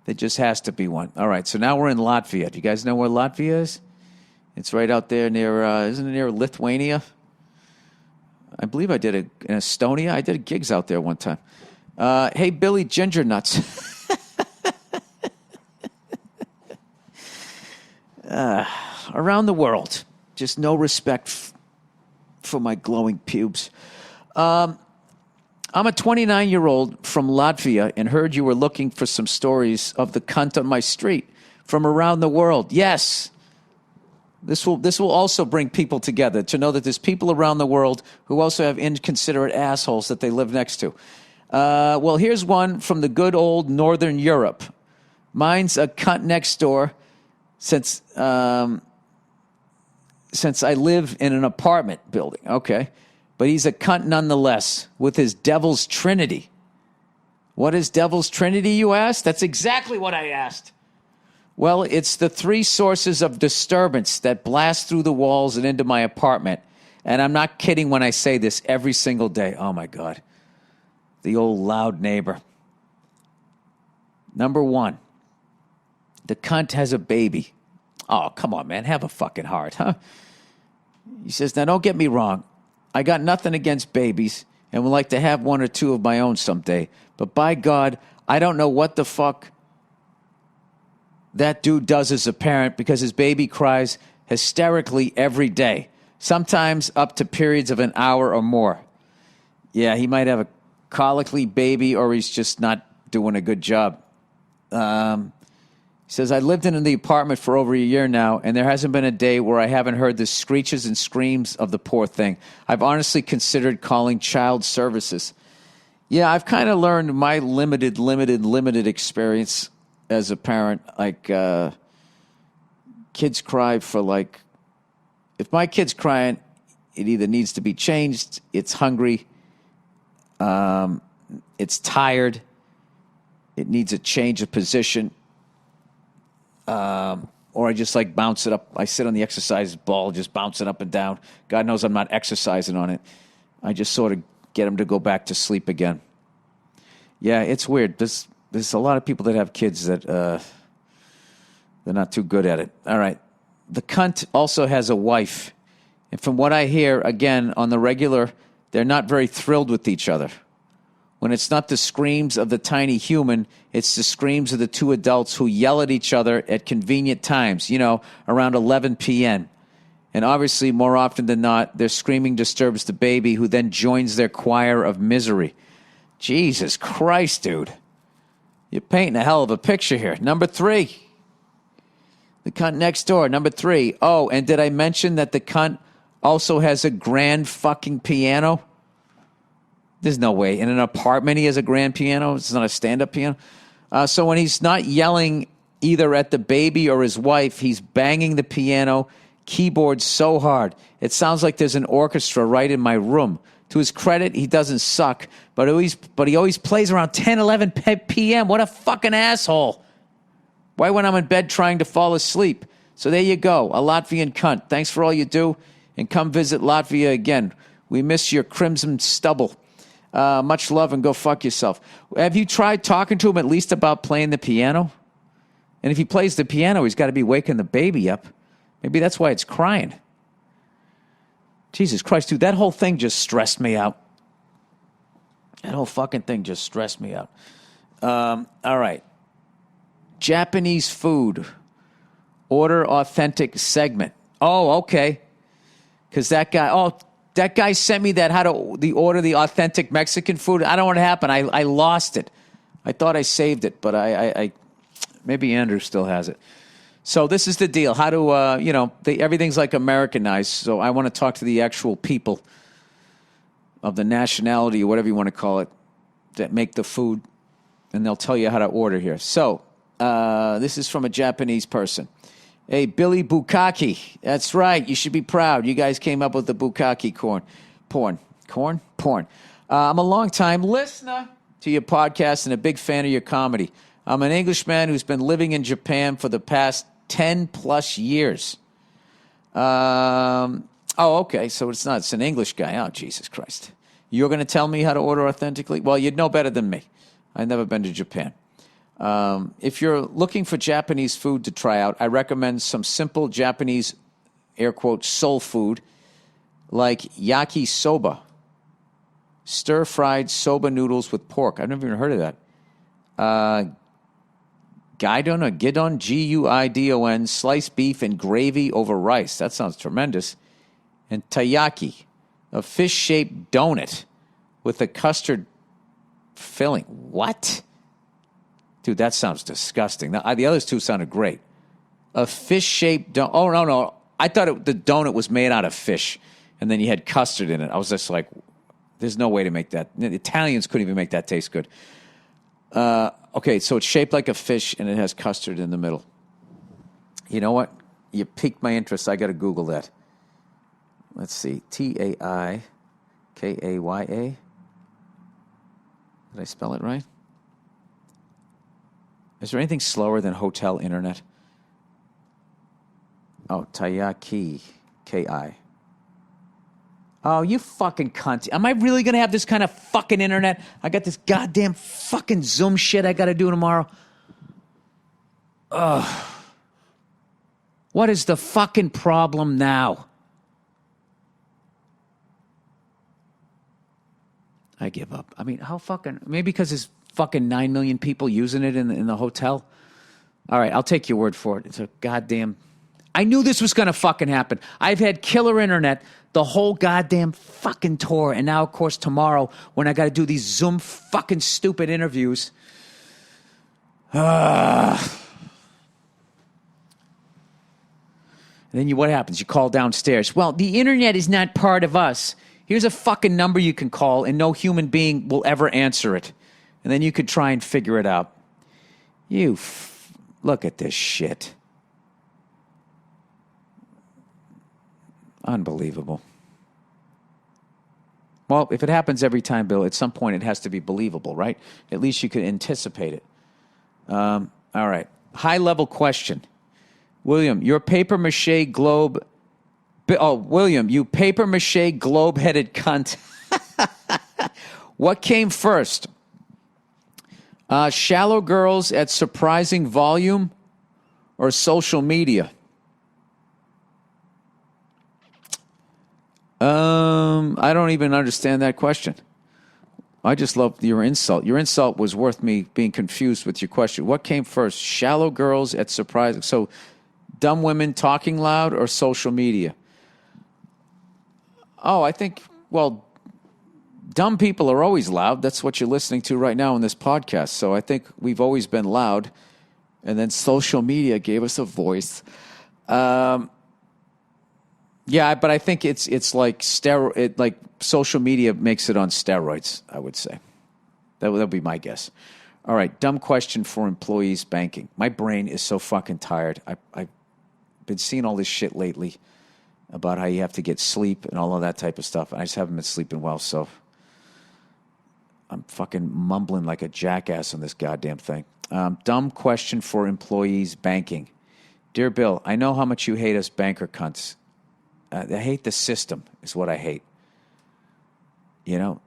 There just has to be one. All right, so now we're in Latvia. Do you guys know where Latvia is? It's right out there near, isn't it near Lithuania? I believe I did in Estonia. I did gigs out there one time. Hey, Billy Ginger Nuts. Around the world. Just no respect for my glowing pubes. I'm a 29-year-old from Latvia and heard you were looking for some stories of the cunt on my street from around the world. Yes. This will also bring people together to know that there's people around the world who also have inconsiderate assholes that they live next to. Well, here's one from the good old Northern Europe. Mine's a cunt next door since since I live in an apartment building. Okay. But he's a cunt nonetheless with his devil's trinity. What is devil's trinity, you asked? That's exactly what I asked. Well, it's the three sources of disturbance that blast through the walls and into my apartment. And I'm not kidding when I say this every single day. Oh, my God. The old loud neighbor. Number one, the cunt has a baby. Oh, come on, man. Have a fucking heart, huh? He says, now, don't get me wrong. I got nothing against babies and would like to have one or two of my own someday. But by God, I don't know what the fuck that dude does as a parent because his baby cries hysterically every day, sometimes up to periods of an hour or more. Yeah, he might have a colically baby or he's just not doing a good job. He says, I lived in the apartment for over a year now, and there hasn't been a day where I haven't heard the screeches and screams of the poor thing. I've honestly considered calling child services. Yeah, I've kind of learned my limited experience as a parent. Like, kids cry for like, if my kid's crying, it either needs to be changed, it's hungry, it's tired, it needs a change of position. Or I just like bounce it up. I sit on the exercise ball, just bounce it up and down. God knows I'm not exercising on it. I just sort of get him to go back to sleep again. Yeah, it's weird. There's a lot of people that have kids that they're not too good at it. All right. The cunt also has a wife. And from what I hear, again, on the regular, they're not very thrilled with each other. When it's not the screams of the tiny human, it's the screams of the two adults who yell at each other at convenient times, around 11 p.m. And obviously, more often than not, their screaming disturbs the baby, who then joins their choir of misery. Jesus Christ, dude. You're painting a hell of a picture here. Number 3. The cunt next door. Number 3. Oh, and did I mention that the cunt also has a grand fucking piano? There's no way. In an apartment, he has a grand piano. It's not a stand-up piano. So when he's not yelling either at the baby or his wife, he's banging the piano keyboard so hard. It sounds like there's an orchestra right in my room. To his credit, he doesn't suck, but he always plays around 10, 11 p.m. What a fucking asshole. Why when I'm in bed trying to fall asleep? So there you go, a Latvian cunt. Thanks for all you do, and come visit Latvia again. We miss your crimson stubble. Much love and go fuck yourself. Have you tried talking to him at least about playing the piano? And if he plays the piano, he's got to be waking the baby up. Maybe that's why it's crying. Jesus Christ, dude, that whole thing just stressed me out. That whole fucking thing just stressed me out. All right. Japanese food. Order authentic segment. Oh, okay. Because that guy sent me that how to order the authentic Mexican food. I don't know what happened. I lost it. I thought I saved it, but I maybe Andrew still has it. So this is the deal. How to, everything's like Americanized. So I want to talk to the actual people of the nationality or whatever you want to call it that make the food, and they'll tell you how to order here. So this is from a Japanese person. Hey, Billy Bukkake. That's right. You should be proud. You guys came up with the Bukkake porn. I'm a long-time listener to your podcast and a big fan of your comedy. I'm an Englishman who's been living in Japan for the past 10-plus years. Okay. So it's an English guy. Oh, Jesus Christ. You're going to tell me how to order authentically? Well, you'd know better than me. I've never been to Japan. If you're looking for Japanese food to try out, I recommend some simple Japanese, air quotes, soul food like yakisoba, stir-fried soba noodles with pork. I've never even heard of that. Guidon or Gidon, Guidon, sliced beef and gravy over rice. That sounds tremendous. And taiyaki, a fish-shaped donut with a custard filling. What? Dude, that sounds disgusting. Now, the others two sounded great. A fish-shaped donut. Oh, no. I thought the donut was made out of fish, and then you had custard in it. I was just like, there's no way to make that. The Italians couldn't even make that taste good. Okay, so it's shaped like a fish, and it has custard in the middle. You know what? You piqued my interest. I got to Google that. Let's see. Taikaya. Did I spell it right? Is there anything slower than hotel internet? Oh, Taiyaki. Ki. Oh, you fucking cunt. Am I really going to have this kind of fucking internet? I got this goddamn fucking Zoom shit I got to do tomorrow. Ugh. What is the fucking problem now? I give up. I mean, how fucking... Maybe because there's fucking 9 million people using it in the hotel? All right, I'll take your word for it. It's a goddamn... I knew this was going to fucking happen. I've had killer internet the whole goddamn fucking tour. And now, of course, tomorrow, when I got to do these Zoom fucking stupid interviews... And then what happens? You call downstairs. Well, the internet is not part of us. Here's a fucking number you can call, and no human being will ever answer it. And then you could try and figure it out. Look at this shit. Unbelievable. Well, if it happens every time, Bill, at some point it has to be believable, right? At least you could anticipate it. All right. High-level question. William, your paper-mache globe... Oh, William, you paper-mache globe-headed cunt. What came first? Shallow girls at surprising volume or social media? I don't even understand that question. I just love your insult. Your insult was worth me being confused with your question. What came first? Shallow girls at surprising... So, dumb women talking loud or social media? Oh, I think, well, dumb people are always loud. That's what you're listening to right now in this podcast. So I think we've always been loud. And then social media gave us a voice. Yeah, but I think it's like like social media makes it on steroids, I would say. That'll be my guess. All right, dumb question for employees banking. My brain is so fucking tired. I've been seeing all this shit lately about how you have to get sleep and all of that type of stuff. I just haven't been sleeping well, so I'm fucking mumbling like a jackass on this goddamn thing. Dumb question for employees banking. Dear Bill, I know how much you hate us banker cunts. I hate the system is what I hate. You know?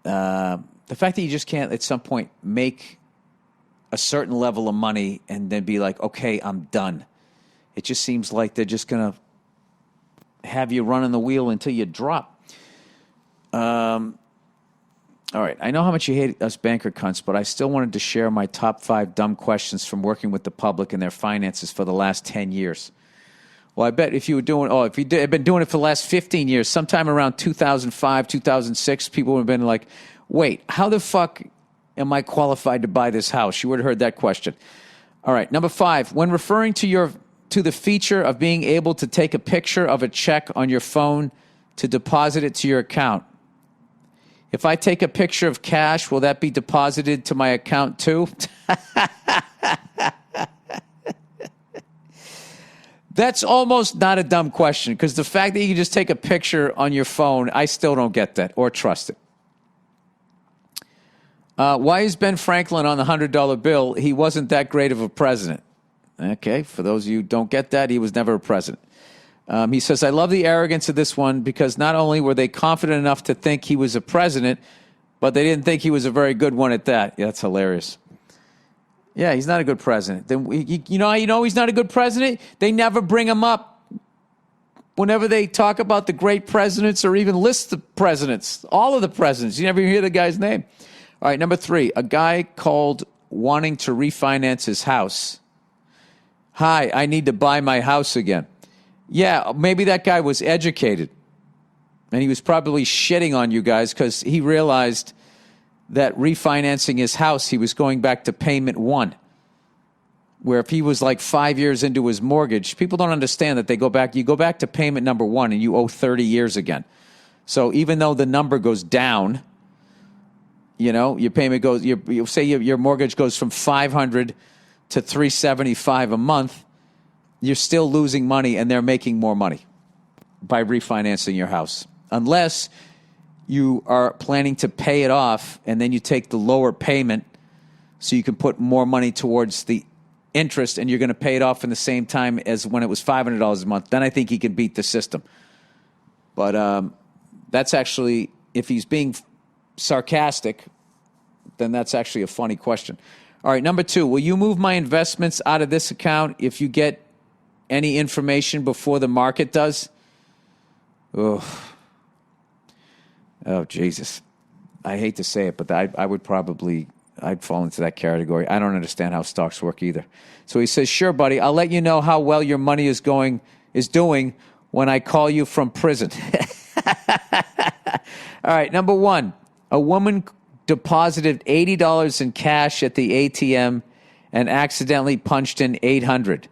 The fact that you just can't at some point make a certain level of money and then be like, okay, I'm done. It just seems like they're just going to have you running the wheel until you drop. All right. I know how much you hate us banker cunts, but I still wanted to share my top 5 dumb questions from working with the public and their finances for the last 10 years. Well, I bet if you were if you had been doing it for the last 15 years, sometime around 2005, 2006, people would have been like, wait, how the fuck am I qualified to buy this house? You would have heard that question. All right. Number 5, when referring to the feature of being able to take a picture of a check on your phone to deposit it to your account. If I take a picture of cash, will that be deposited to my account too? That's almost not a dumb question, because the fact that you can just take a picture on your phone, I still don't get that or trust it. Why is Ben Franklin on the $100 bill? He wasn't that great of a president. Okay, for those of you who don't get that, he was never a president. He says, I love the arrogance of this one because not only were they confident enough to think he was a president, but they didn't think he was a very good one at that. Yeah, that's hilarious. Yeah, he's not a good president. Then you know how you know he's not a good president? They never bring him up whenever they talk about the great presidents or even list the presidents, all of the presidents. You never hear the guy's name. All right, number 3, a guy called wanting to refinance his house. Hi, I need to buy my house again. Yeah, maybe that guy was educated. And he was probably shitting on you guys because he realized that refinancing his house, he was going back to payment 1. Where if he was like 5 years into his mortgage, people don't understand that you go back to payment number 1 and you owe 30 years again. So even though the number goes down, you know, your payment goes, you say your mortgage goes from $500 to $375 a month, you're still losing money and they're making more money. by refinancing your house. Unless you are planning to pay it off and then you take the lower payment so you can put more money towards the interest and you're going to pay it off in the same time as when it was $500 a month. Then I think he can beat the system. But that's actually, if he's being sarcastic, then that's actually a funny question. All right, number 2, will you move my investments out of this account if you get any information before the market does? Oh, Jesus. I hate to say it, but I would probably, I'd fall into that category. I don't understand how stocks work either. So he says, sure, buddy, I'll let you know how well your money is doing when I call you from prison. All right, number 1, a woman deposited $80 in cash at the ATM and accidentally punched in $800.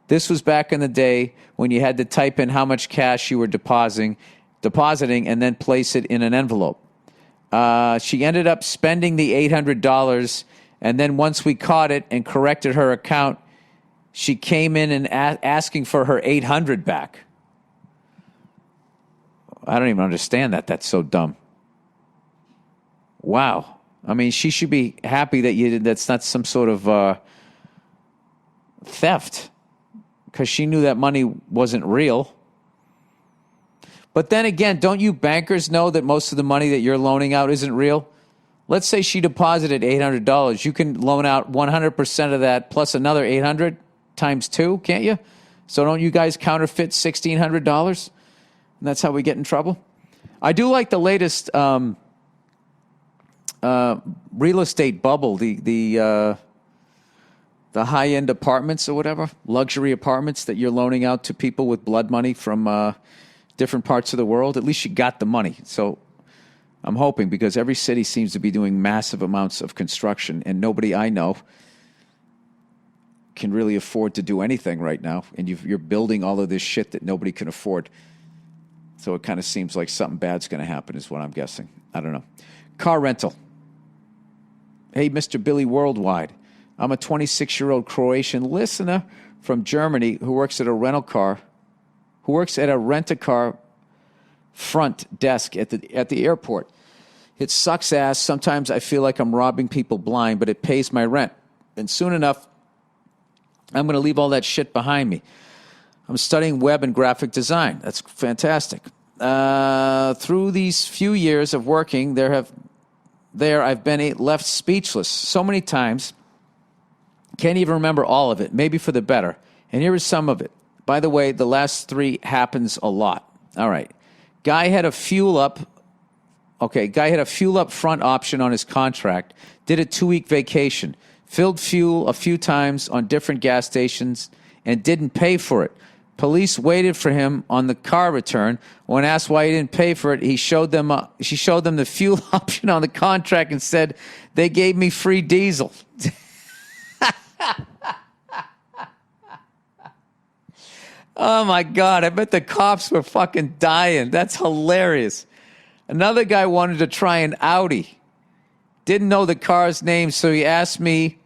This was back in the day when you had to type in how much cash you were depositing and then place it in an envelope. She ended up spending the $800, and then once we caught it and corrected her account, she came in and asking for her $800 back. I don't even understand that. That's so dumb. Wow. I mean, she should be happy that's not some sort of theft, because she knew that money wasn't real. But then again, don't you bankers know that most of the money that you're loaning out isn't real? Let's say she deposited $800. You can loan out 100% of that plus another $800 times 2, can't you? So don't you guys counterfeit $1,600? And that's how we get in trouble? I do like the latest real estate bubble, the high-end apartments or whatever, luxury apartments that you're loaning out to people with blood money from different parts of the world. At least you got the money. So I'm hoping, because every city seems to be doing massive amounts of construction, and nobody I know can really afford to do anything right now. And you're building all of this shit that nobody can afford. So it kind of seems like something bad's going to happen is what I'm guessing. I don't know. Car rental. Hey, Mr. Billy Worldwide. I'm a 26-year-old Croatian listener from Germany who works at a rent-a-car front desk at the airport. It sucks ass. Sometimes I feel like I'm robbing people blind, but it pays my rent. And soon enough, I'm going to leave all that shit behind me. I'm studying web and graphic design. That's fantastic. Through these few years of working, I've been left speechless so many times. Can't even remember all of it, maybe for the better. And here is some of it. By the way, the last 3 happens a lot. All right. Guy had a fuel up front option on his contract, did a 2-week vacation, filled fuel a few times on different gas stations, and didn't pay for it. Police waited for him on the car return. When asked why he didn't pay for it, she showed them the fuel option on the contract and said, they gave me free diesel. Oh, my God. I bet the cops were fucking dying. That's hilarious. Another guy wanted to try an Audi. Didn't know the car's name, so he asked me,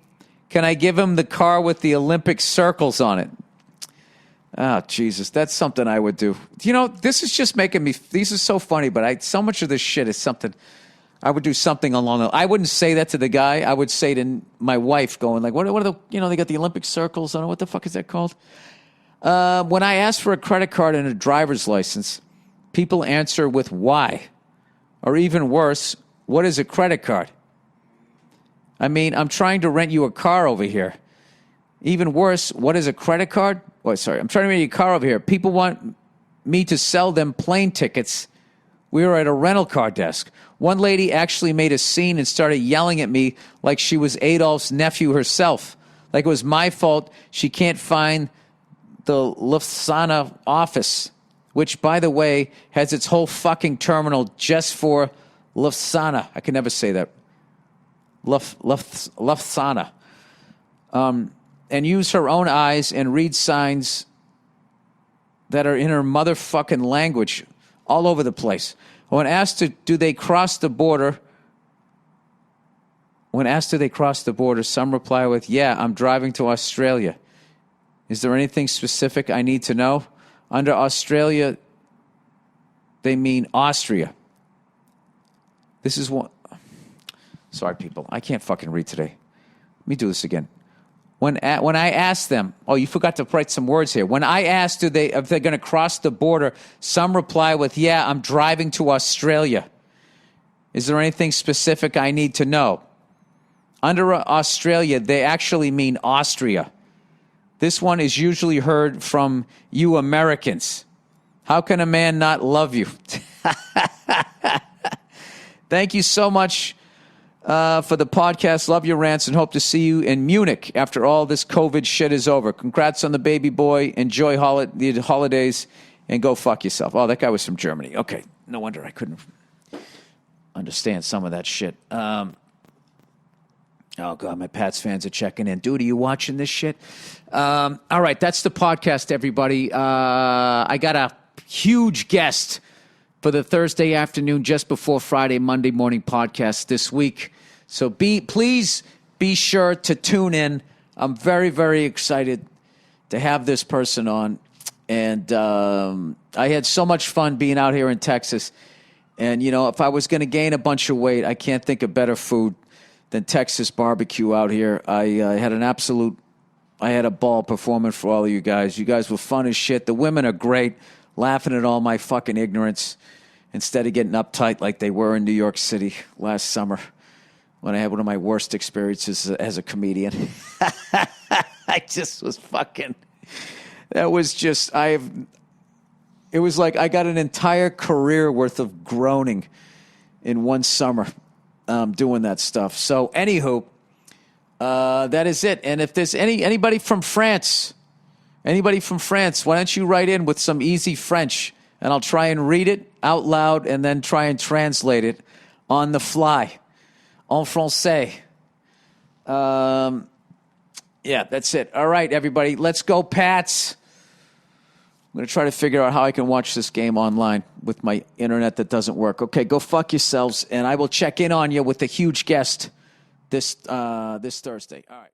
can I give him the car with the Olympic circles on it? Oh, Jesus. That's something I would do. You know, this is just making me... These are so funny, but so much of this shit is something... I would do something along the... I wouldn't say that to the guy. I would say to my wife, going like, what are the... You know, they got the Olympic circles on it. What the fuck is that called? When I ask for a credit card and a driver's license, people answer with why. Or even worse, what is a credit card? I mean, I'm trying to rent you a car over here. Even worse, what is a credit card? I'm trying to rent you a car over here. People want me to sell them plane tickets. We were at a rental car desk. One lady actually made a scene and started yelling at me like she was Adolf's nephew herself. Like it was my fault she can't find the Lufthansa office, which, by the way, has its whole fucking terminal just for Lufthansa. I can never say that. Lufthansa. And use her own eyes and read signs that are in her motherfucking language all over the place. When asked do they cross the border, some reply with, yeah, I'm driving to Australia. Is there anything specific I need to know? Under Australia they mean Austria. This is one. Sorry, people. I can't fucking read today. Let me do this again. When I asked them, oh, you forgot to write some words here. When I asked if they're going to cross the border, some reply with, yeah, I'm driving to Australia. Is there anything specific I need to know? Under Australia, they actually mean Austria. This one is usually heard from you Americans. How can a man not love you? Thank you so much for the podcast. Love your rants and hope to see you in Munich after all this COVID shit is over. Congrats on the baby boy. Enjoy the holidays and go fuck yourself. Oh, that guy was from Germany. Okay. No wonder I couldn't understand some of that shit. Oh, God, my Pats fans are checking in. Dude, are you watching this shit? All right, that's the podcast, everybody. I got a huge guest for the Thursday afternoon, just before Friday, Monday morning podcast this week. So please be sure to tune in. I'm very, very excited to have this person on. And I had so much fun being out here in Texas. And, you know, if I was going to gain a bunch of weight, I can't think of better food than Texas barbecue out here. I had a ball performing for all of you guys. You guys were fun as shit. The women are great, laughing at all my fucking ignorance instead of getting uptight like they were in New York City last summer when I had one of my worst experiences as a comedian. I just was fucking... That was just... It was like I got an entire career worth of groaning in one summer doing that stuff. So, anywho, that is it. And if there's anybody from France, why don't you write in with some easy French, and I'll try and read it out loud and then try and translate it on the fly, en français. Yeah, that's it. All right, everybody, let's go, Pats. I'm going to try to figure out how I can watch this game online with my internet that doesn't work. Okay, go fuck yourselves, and I will check in on you with a huge guest this Thursday. All right.